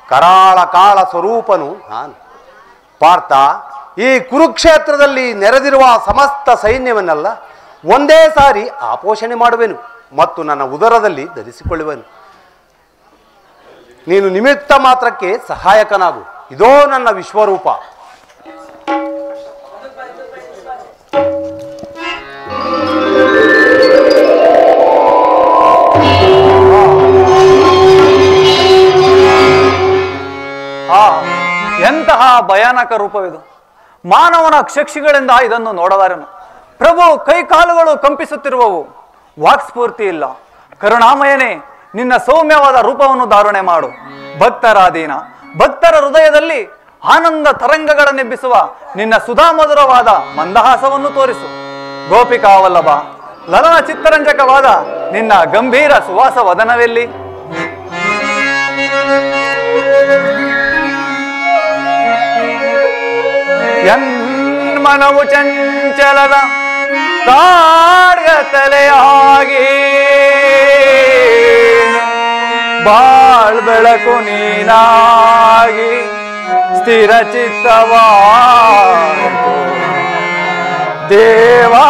ಕರಾಳ ಕಾಳ ಸ್ವರೂಪನು ನಾನು. ಪಾರ್ಥ, ಈ ಕುರುಕ್ಷೇತ್ರದಲ್ಲಿ ನೆರೆದಿರುವ ಸಮಸ್ತ ಸೈನ್ಯವನ್ನೆಲ್ಲ ಒಂದೇ ಸಾರಿ ಆಪೋಷಣೆ ಮಾಡುವೆನು ಮತ್ತು ನನ್ನ ಉದರದಲ್ಲಿ ಧರಿಸಿಕೊಳ್ಳುವೆನು. ನೀನು ನಿಮಿತ್ತ ಮಾತ್ರಕ್ಕೆ ಸಹಾಯಕನಾಗು. ಇದೋ ನನ್ನ ವಿಶ್ವರೂಪ. ಎಂತಹ ಭಯಾನಕ ರೂಪವಿದು! ಮಾನವನ ಕ್ಷಕ್ಷಿಗಳಿಂದ ಇದನ್ನು ನೋಡಲಾರೆನು. ಪ್ರಭು, ಕೈಕಾಲುಗಳು ಕಂಪಿಸುತ್ತಿರುವವು. ವಾಕ್ಸ್ಫೂರ್ತಿ ಇಲ್ಲ. ಕರುಣಾಮಯನೇ, ನಿನ್ನ ಸೌಮ್ಯವಾದ ರೂಪವನ್ನು ಧಾರಣೆ ಮಾಡು. ಭಕ್ತರಾದೀನ ಭಕ್ತರ ಹೃದಯದಲ್ಲಿ ಆನಂದ ತರಂಗಗಳನ್ನೆಬ್ಬಿಸುವ ನಿನ್ನ ಸುಧಾಮಧುರವಾದ ಮಂದಹಾಸವನ್ನು ತೋರಿಸು. ಗೋಪಿಕಾವಲ್ಲಭ, ಲಲನ ಚಿತ್ತರಂಜಕವಾದ ನಿನ್ನ ಗಂಭೀರ ಸುವಾಸ ವದನವೆಲ್ಲಿ? ಮನವು ಚಂಚಲದ ಕಾಡ್ಗ ತಲೆಯಾಗಿ ಬಾಳ್ ಬೆಳಕು ನೀನಾಗಿ ಸ್ಥಿರ ಚಿತ್ತವಾಯಿತು ದೇವಾ.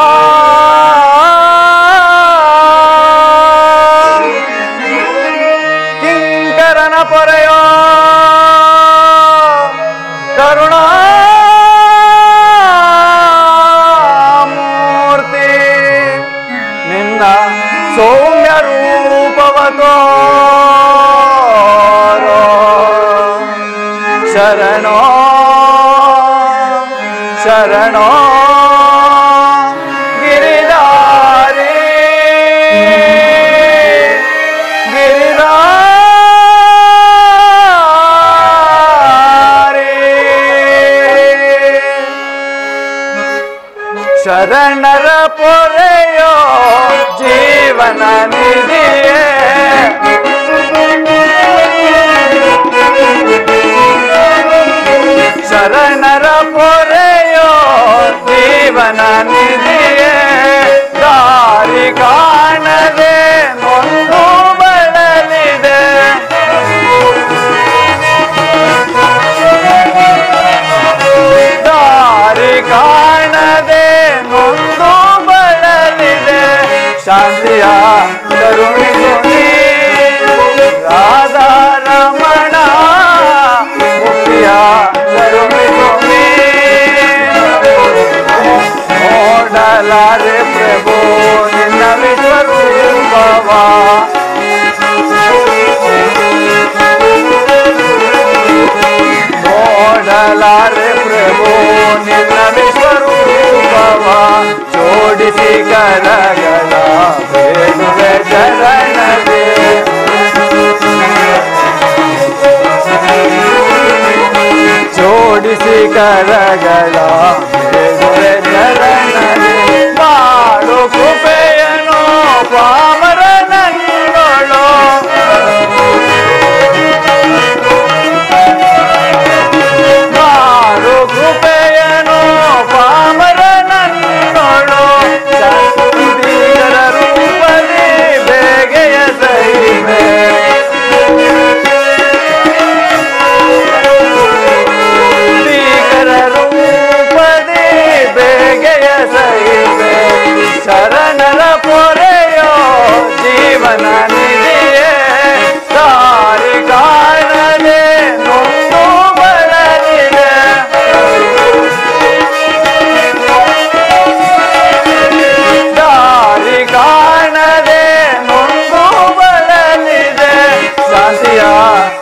ಕಿಂಕರನ ಪೊರೆಯೋ ಕರುಣಾ ಸೌಮ್ಯ ರೂಪವತೋ ಶರಣೋ ಶರಣೋ ಗಿರಿಧಾರಿ ಗಿರಿಧಾರಿ ಶರಣರ ಪೊರೆಯೋ ಜೀವನ ನಿಧಿಯೇ ಶರಣರ ಪೊರೆಯೋ ಜೀವನ ನಿಧಿಯೇ ದಾರಿ ಕಾಣದೆ ನೊಂದು ಬಳಲಿದೆ ದಾರಿ ಕಾಣದೆ ನೊಂದು ಬಳಲಿದೆ ಶಾಂತಿಯ ಕರುಣಿಸು ನೀ ರಾಧಾ ರಮಣ ಮುಕ್ತಿಯ ಕರುಣಿಸು ನೀ ನೋಡಲಾರೆ ಪ್ರಭು ನಿನ್ನ ವಿಶ್ವರೂಪವ ನೋಡಲಾರೆ ಪ್ರಭು ನಿನ್ನ ವಿಶ್ವರೂಪವ ಜೋಡಿಸಿ ಕರಗಳ ಬೇಡುವೆ ಶರಣದೆ ಜೋಡಿಸಿ ಕರಗಳ ಬೇಡುವೆ ಶರಣದೆ ಮಾಡು ಕೃಪೆಯನು ಪಾಮರ ನನ್ನೊಳು ಮಾಡು ಕೃಪೆಯನು ಪಾಮರ ನನ್ನೊಳು ಶಾಂತಿ ಜೀವನ ನಿಧಿಯೇ ದಾರಿ ಕಾಣದೆ ನೊಂದು ಬಳಲಿದೆ ದಾರಿ ಕಾಣದೆ ನೊಂದು ಬಳಲಿದೆ ಶಾಂತಿಯ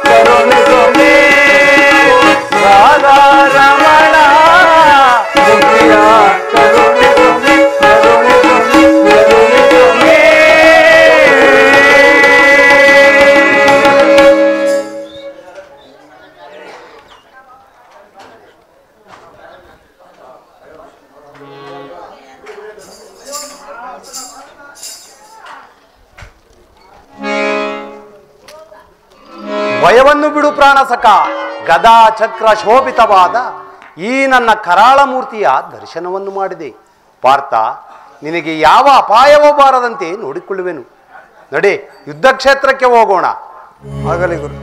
ಕರುಣಿಸು ನೀ ರಾಧಾ ರಮಣ ಮುಕ್ತಿಯ ಕರುಣಿಸು ನೀ ಕರುಣಿಸು ನೀ ಕರುಣಿಸು ನೀ ಭಯವನ್ನು ಬಿಡು ಪ್ರಾಣಸಖ, ಗದಾ ಚಕ್ರ ಶೋಭಿತವಾದ ಈ ನನ್ನ ಕರಾಳ ಮೂರ್ತಿಯ ದರ್ಶನವನ್ನು ಮಾಡಿದೆ. ಪಾರ್ಥ, ನಿನಗೆ ಯಾವ ಅಪಾಯವೂ ಬಾರದಂತೆ ನೋಡಿಕೊಳ್ಳುವೆನು. ನಡೆ, ಯುದ್ಧ ಕ್ಷೇತ್ರಕ್ಕೆ ಹೋಗೋಣ. ಆಗಲಿ ಗುರು.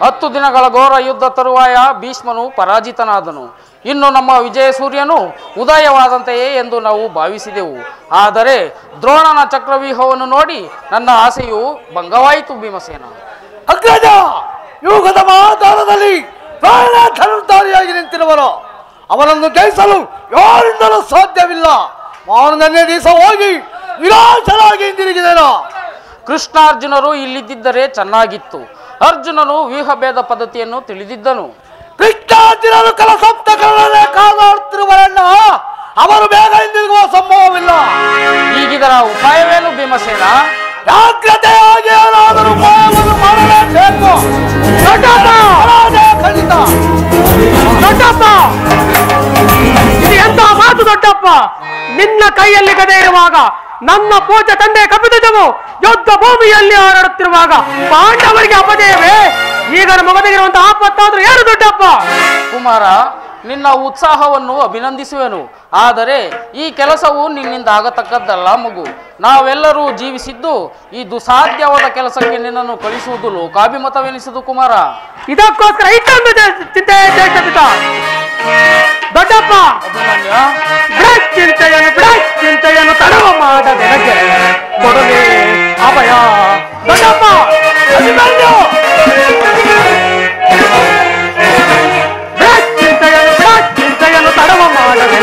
ಹತ್ತು ದಿನಗಳ ಘೋರ ಯುದ್ಧ ತರುವಾಯ ಭೀಷ್ಮನು ಪರಾಜಿತನಾದನು. ಇನ್ನು ನಮ್ಮ ವಿಜಯ ಸೂರ್ಯನು ಉದಯವಾದಂತೆಯೇ ಎಂದು ನಾವು ಭಾವಿಸಿದೆವು. ಆದರೆ ದ್ರೋಣನ ಚಕ್ರವ್ಯೂಹವನ್ನು ನೋಡಿ ನನ್ನ ಆಸೆಯು ಭಂಗವಾಯಿತು. ಭೀಮಸೇನ, ಅಗ್ರಜ, ಯುಗದ ಮಹಾದಾನದಲ್ಲಿ ಪ್ರಾಣ ಧನುರ್ಧಾರಿಯಾಗಿ ನಿಂತಿರುವನು. ಅವನನ್ನು ಜಯಿಸಲು ಯಾರಿಂದಲೂ ಸಾಧ್ಯವಿಲ್ಲ. ನಾನು ನೆನ್ನೆ ದಿವಸ ಹೋಗಿ ನಿರಾಶರಾಗಿ ಹಿಂದಿರುಗಿದೆನು. ಕೃಷ್ಣಾರ್ಜುನರು ಇಲ್ಲಿದ್ದರೆ ಚೆನ್ನಾಗಿತ್ತು. ಅರ್ಜುನನು ವ್ಯೂಹ ಭೇದ ಪದ್ಧತಿಯನ್ನು ತಿಳಿದಿದ್ದನು. ಕೃಷ್ಣಾರ್ಜುನರು ಕಲಸಪ್ತಕರನ್ನೇ ಕಾದಾಡುತ್ತಿರುವರನ್ನ ಅವರು ಬೇಗ ಹಿಂದಿರುಗುವ ಸಂಭವವಿಲ್ಲ. ಈಗಿದರ ಉಪಾಯವೇನು ಭೀಮಸೇನ? ಜಾಗ್ರತೆಯಾಗಿ ಏನಾದರೂ ಉಪಾಯವನ್ನು ಮಾಡಲೇಬೇಕು. ಖಂಡಿತ. ದೊಡ್ಡಪ್ಪ, ಇದು ಎಂತ ಮಾತು ದೊಡ್ಡಪ್ಪ? ನಿನ್ನ ಕೈಯಲ್ಲಿ ಗದೆ ಇರುವಾಗ, ನನ್ನ ಪೂಜೆ ತಂದೆ ಕಪಿಧ್ವಜವು ಯುದ್ಧ ಭೂಮಿಯಲ್ಲಿ ಹಾರಾಡುತ್ತಿರುವಾಗ ಪಾಂಡವರಿಗೆ ಅಪಜಯವೇ? ಈಗ ನಮಗೊದಗಿರುವಂತಹ ಆಪತ್ತಾದ್ರೂ ಏನು ದೊಡ್ಡಪ್ಪ? ಕುಮಾರ, ನಿನ್ನ ಉತ್ಸಾಹವನ್ನು ಅಭಿನಂದಿಸುವೆನು. ಆದರೆ ಈ ಕೆಲಸವು ನಿನ್ನಿಂದ ಆಗತಕ್ಕದ್ದಲ್ಲ ಮಗು. ನಾವೆಲ್ಲರೂ ಜೀವಿಸಿದ್ದು ಈ ದುಸಾಧ್ಯವಾದ ಕೆಲಸಕ್ಕೆ ನಿನ್ನನ್ನು ಕಳಿಸುವುದು ಲೋಕಾಭಿಮತವೆನಿಸಿದು ಕುಮಾರ. ಇದಕ್ಕೋಸ್ಕರ ಇಷ್ಟೊಂದು ಚಿಂತೆ ದೊಡ್ಡಪ್ಪ. ಅಭಿಮನ್ಯ, ಚಿಂತೆಯನ್ನು ತಡವ ಮಾಡದೆ ಕೊಡಲೇ ಅಭಯ. ದೊಡ್ಡಪ್ಪ, ಅಭಿಮನ್ಯು, ಚಿಂತೆಯನ್ನು ತಡವ ಮಾಡದೆ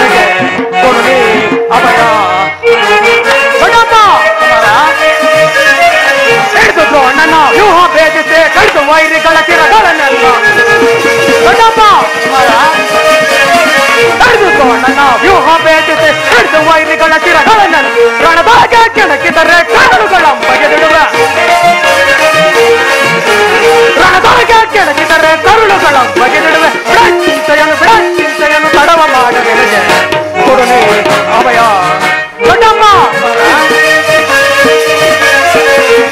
ಕೊಡಲೇ ಅಭಯ. ದೊಡ್ಡಪ್ಪ, ಹಿಡಿದು ನನ್ನ ವ್ಯೂಹ ಭೇದಿಸಿ ಕಡಿದು ವೈರಿಗಳ ಚಿರಗಳನ್ನೆಲ್ಲ. ದೊಡ್ಡಪ್ಪ, ಹಿಡಿದು ನನ್ನ ವ್ಯೂಹ ಭೇದಿಸಿ ಕಡಿದು ವೈರಿಗಳ ಚಿರಗಳನ್ನೆಲ್ಲ. ರಣದಾಗ ಕೆಣಕಿದರೆ ಕರುಳುಗಳ ಬಗೆದಿಡುವ. ರಣದಾಗ ಕೆಣಕಿದರೆ ಕರುಳುಗಳ ಬಗೆದಿಡುವೆ. ಚಿಂತೆಯನ್ನು ತಡವ ಮಾಡದೆ ಕೊಡಲೇ ಅಭಯ. ದೊಡ್ಡಪ್ಪ,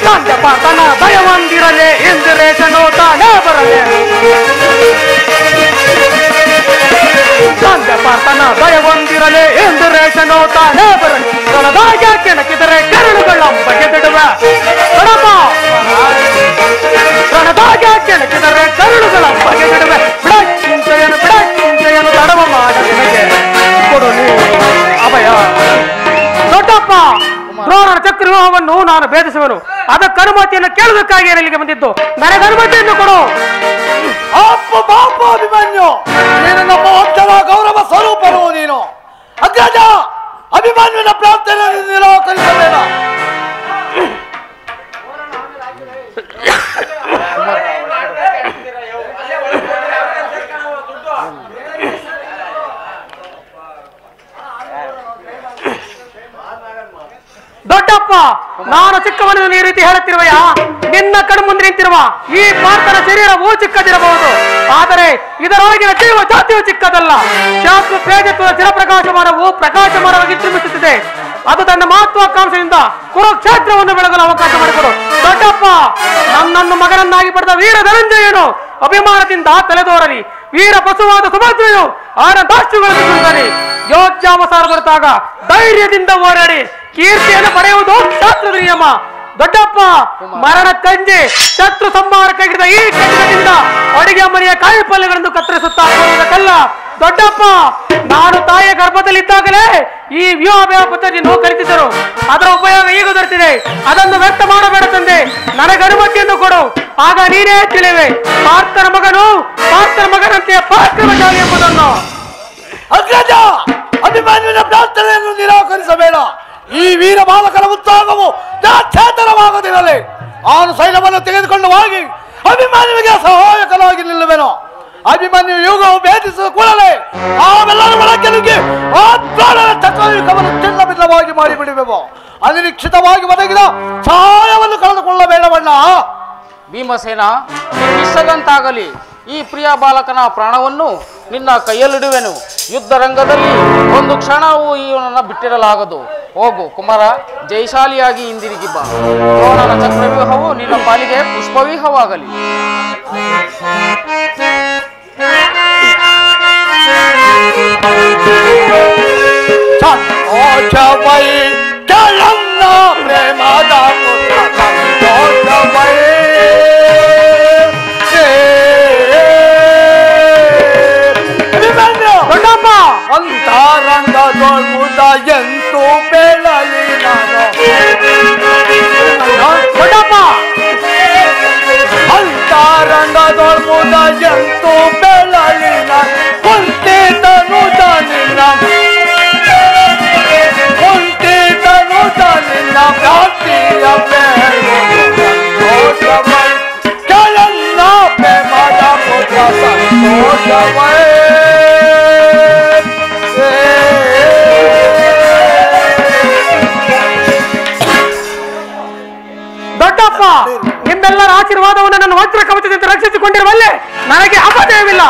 ತಂದೆ ಪಾತನ ದಯವಂದಿರಲೇ ಇಂದಿರೇಶನು ತಾನೇ ಬರಲೇ. ಪಾರ್ಥನ ದಯವೊಂದಿರಲಿ ಎಂದು ರೇಷನು ತಾನೇ ಬರಲಿ ರಣದಾಗ ಕೆಣಕಿದರೆ ಕರುಳುಗಳ ಬಗೆದಿಡುವೆ ಕಡಪ ರಣದಾಗ ಕೆಣಕಿದರೆ ಕರುಳುಗಳ ಬಗೆದಿಡುವೆ ಬಿಡಕ್ಕಿಂತೆಯನ್ನು ತಡವ ಮಾಡ ನಿನಗೆ ಕೊಡು ಅಭಯ ದೊಡ್ಡಪ್ಪ ದ್ರೋಣನ ಚಕ್ರವ್ಯೂಹವನ್ನು ನಾನು ಭೇದಿಸುವೆನು ಅದಕ್ಕೆ ಅನುಮತಿಯನ್ನು ಕೇಳುವುದಕ್ಕಾಗಿ ಇಲ್ಲಿಗೆ ಬಂದಿದ್ದು ನನಗೆ ಅನುಮತಿಯನ್ನು ಕೊಡು ಅಪ್ಪ ಬಾಪ ಅಭಿಮನ್ಯು ನೀನು ನಮ್ಮ ವಂಶದ ಗೌರವ ಸ್ವರೂಪರು ನೀನು ಅಗ್ರಜ ಅಭಿಮನ್ಯುವಿನ ಪ್ರಾರ್ಥನೆಯನ್ನು ನಿರಾಕರಿಸಬೇಡ ದೊಡ್ಡಪ್ಪ ನಾನು ಚಿಕ್ಕವನು ಈ ರೀತಿ ಹೇಳುತ್ತಿರುವೆಯಾ ನಿನ್ನ ಕಣ್ಣು ಮುಂದೆ ನಿಂತಿರುವ ಈ ಪಾರ್ಥನ ಶರೀರವು ಚಿಕ್ಕದಿರಬಹುದು ಆದರೆ ಇದರೊಳಗಿನ ಜೀವ ಜಾತಿಯು ಚಿಕ್ಕದಲ್ಲ ಶಾಸ್ತ್ರ ತೇಜತ್ವದ ಚಿರಪ್ರಕಾಶಮಾನವು ಪ್ರಕಾಶಮಾನವಾಗಿ ತುಂಬಿಸುತ್ತಿದೆ ಅದು ತನ್ನ ಮಹತ್ವಾಕಾಂಕ್ಷೆಯಿಂದ ಕುರುಕ್ಷೇತ್ರವನ್ನು ಬೆಳಗಲು ಅವಕಾಶ ಮಾಡಿಕೊಡು ದೊಡ್ಡಪ್ಪ ನನ್ನನ್ನು ಮಗನನ್ನಾಗಿ ಪಡೆದ ವೀರ ಧನಂಜಯನು ಅಭಿಮಾನದಿಂದ ತಲೆದೋರಲಿ ವೀರ ಪಶುವಾದ ಸುಭದ್ರೆಯು ಆನಂದಾಶ್ರುಗಳನ್ನು ಸುರಿದಲಿ ಯೋಧ್ಯಾವಸಾರ ದೊರೆತಾಗ ಧೈರ್ಯದಿಂದ ಹೋರಾಡಿ ಕೀರ್ತಿಯನ್ನು ಪಡೆಯುವುದು ಶಾಸ್ತ್ರದ ನಿಯಮ ದೊಡ್ಡಪ್ಪ ಮರಣ ಕಂಜಿ ಶತ್ರು ಸಂಹಾರಕ್ಕಾಗಿದ್ದ ಈ ಕಟ್ಟಡದಿಂದ ಅಡಿಗೆ ಮನೆಯ ಕಾಯಿ ಪಲ್ಯಗಳನ್ನು ಕತ್ತರಿಸುತ್ತಾ ಹೋಗುವುದಕ್ಕಲ್ಲ ದೊಡ್ಡಪ್ಪ ನಾನು ತಾಯಿಯ ಗರ್ಭದಲ್ಲಿದ್ದಾಗಲೇ ಈ ವ್ಯೂಹಾಭ್ಯಾಸ ಪದ್ಧತಿಯನ್ನು ಕಲಿತಿದ್ದರು ಅದರ ಉಪಯೋಗ ಈಗ ದೊರೆತಿದೆ ಅದನ್ನು ವ್ಯರ್ಥ ಮಾಡಬೇಡ ತಂದೆ ನನಗೆ ಅನುಮತಿಯನ್ನು ಕೊಡು ಆಗ ನೀನೇ ತಿಳಿವೆ ಪಾರ್ಥನ ಮಗನಂತೆ ಪರಾಕ್ರಮಶಾಲಿ ಎಂಬುದನ್ನು ಅಗ್ರಜ ಅಭಿಮನ್ಯುವಿನ ಪ್ರಾರ್ಥನೆಯನ್ನು ನಿರಾಕರಿಸಬೇಡ ಈ ವೀರ ಬಾಲಕರ ಉತ್ಸಾಹವು ಚೇತನವಾಗದಿರಲಿ ಅವನು ಸೈನ್ಯವನ್ನು ತೆಗೆದುಕೊಂಡು ಹೋಗಿ ಅಭಿಮನ್ಯುವಿಗೆ ಸಹಾಯಕನಾಗಿ ನಿಲ್ಲುವೆನು ಅಭಿಮನ್ಯು ಯುಗವು ಭೇದಿಸಿದ ಕೂಡಲೇ ನಾವೆಲ್ಲರೂ ಒಳಗೆ ನುಗ್ಗಿ ಆ ದ್ರೋಣನ ಚಕ್ರವ್ಯೂಹವನ್ನು ಚಿನ್ನಭಿನ್ನವಾಗಿ ಮಾಡಿಬಿಡುವೆವು ಅನಿರೀಕ್ಷಿತವಾಗಿ ಒದಗಿದ ಸಹಾಯವನ್ನು ಕಳೆದುಕೊಳ್ಳಬೇಡವಣ್ಣ ಭೀಮಸೇನ ನಿನ್ನಿಷ್ಟದಂತಾಗಲಿ ಈ ಪ್ರಿಯ ಬಾಲಕನ ಪ್ರಾಣವನ್ನು ನಿನ್ನ ಕೈಯಲ್ಲಿಡುವೆನು ಯುದ್ಧ ರಂಗದಲ್ಲಿ ಒಂದು ಕ್ಷಣವೂ ಇವನನ್ನು ಬಿಟ್ಟಿರಲಾಗದು ಹೋಗು ಕುಮಾರ ಜಯಶಾಲಿಯಾಗಿ ಹಿಂದಿರುಗಿ ಬಾ ದ್ರೋಣನ ಚಕ್ರವ್ಯೂಹವು ನಿನ್ನ ಪಾಲಿಗೆ ಪುಷ್ಪವ್ಯೂಹವಾಗಲಿ ಪ್ರೇಮದ ಅಂತರಂಗದೊಳ್ಮುದ ಎಂತೂ ಬೆಳಲಿ ನಾನು ಅಂತರಂಗದೊಳ್ಮುದ ಎಂತೂ ಬೆಳಲಿ ನಾನು ಕುಂತಿದನು ನಿನ್ನ ಪ್ರಾರ್ಥಿಯ ಕೆಳನ್ನ ಪ್ರೇಮದ ಪುತ್ರ ಸಂತೋಷವೇ ದೊಡ್ಡಪ್ಪ ನಿಮ್ಮೆಲ್ಲರ ಆಶೀರ್ವಾದವನ್ನು ನನ್ನ ವಜ್ರ ಕವಚದಿಂದ ರಕ್ಷಿಸಿಕೊಂಡಿರುವಲ್ಲೇ ನನಗೆ ಅಪಜಯವಿಲ್ಲ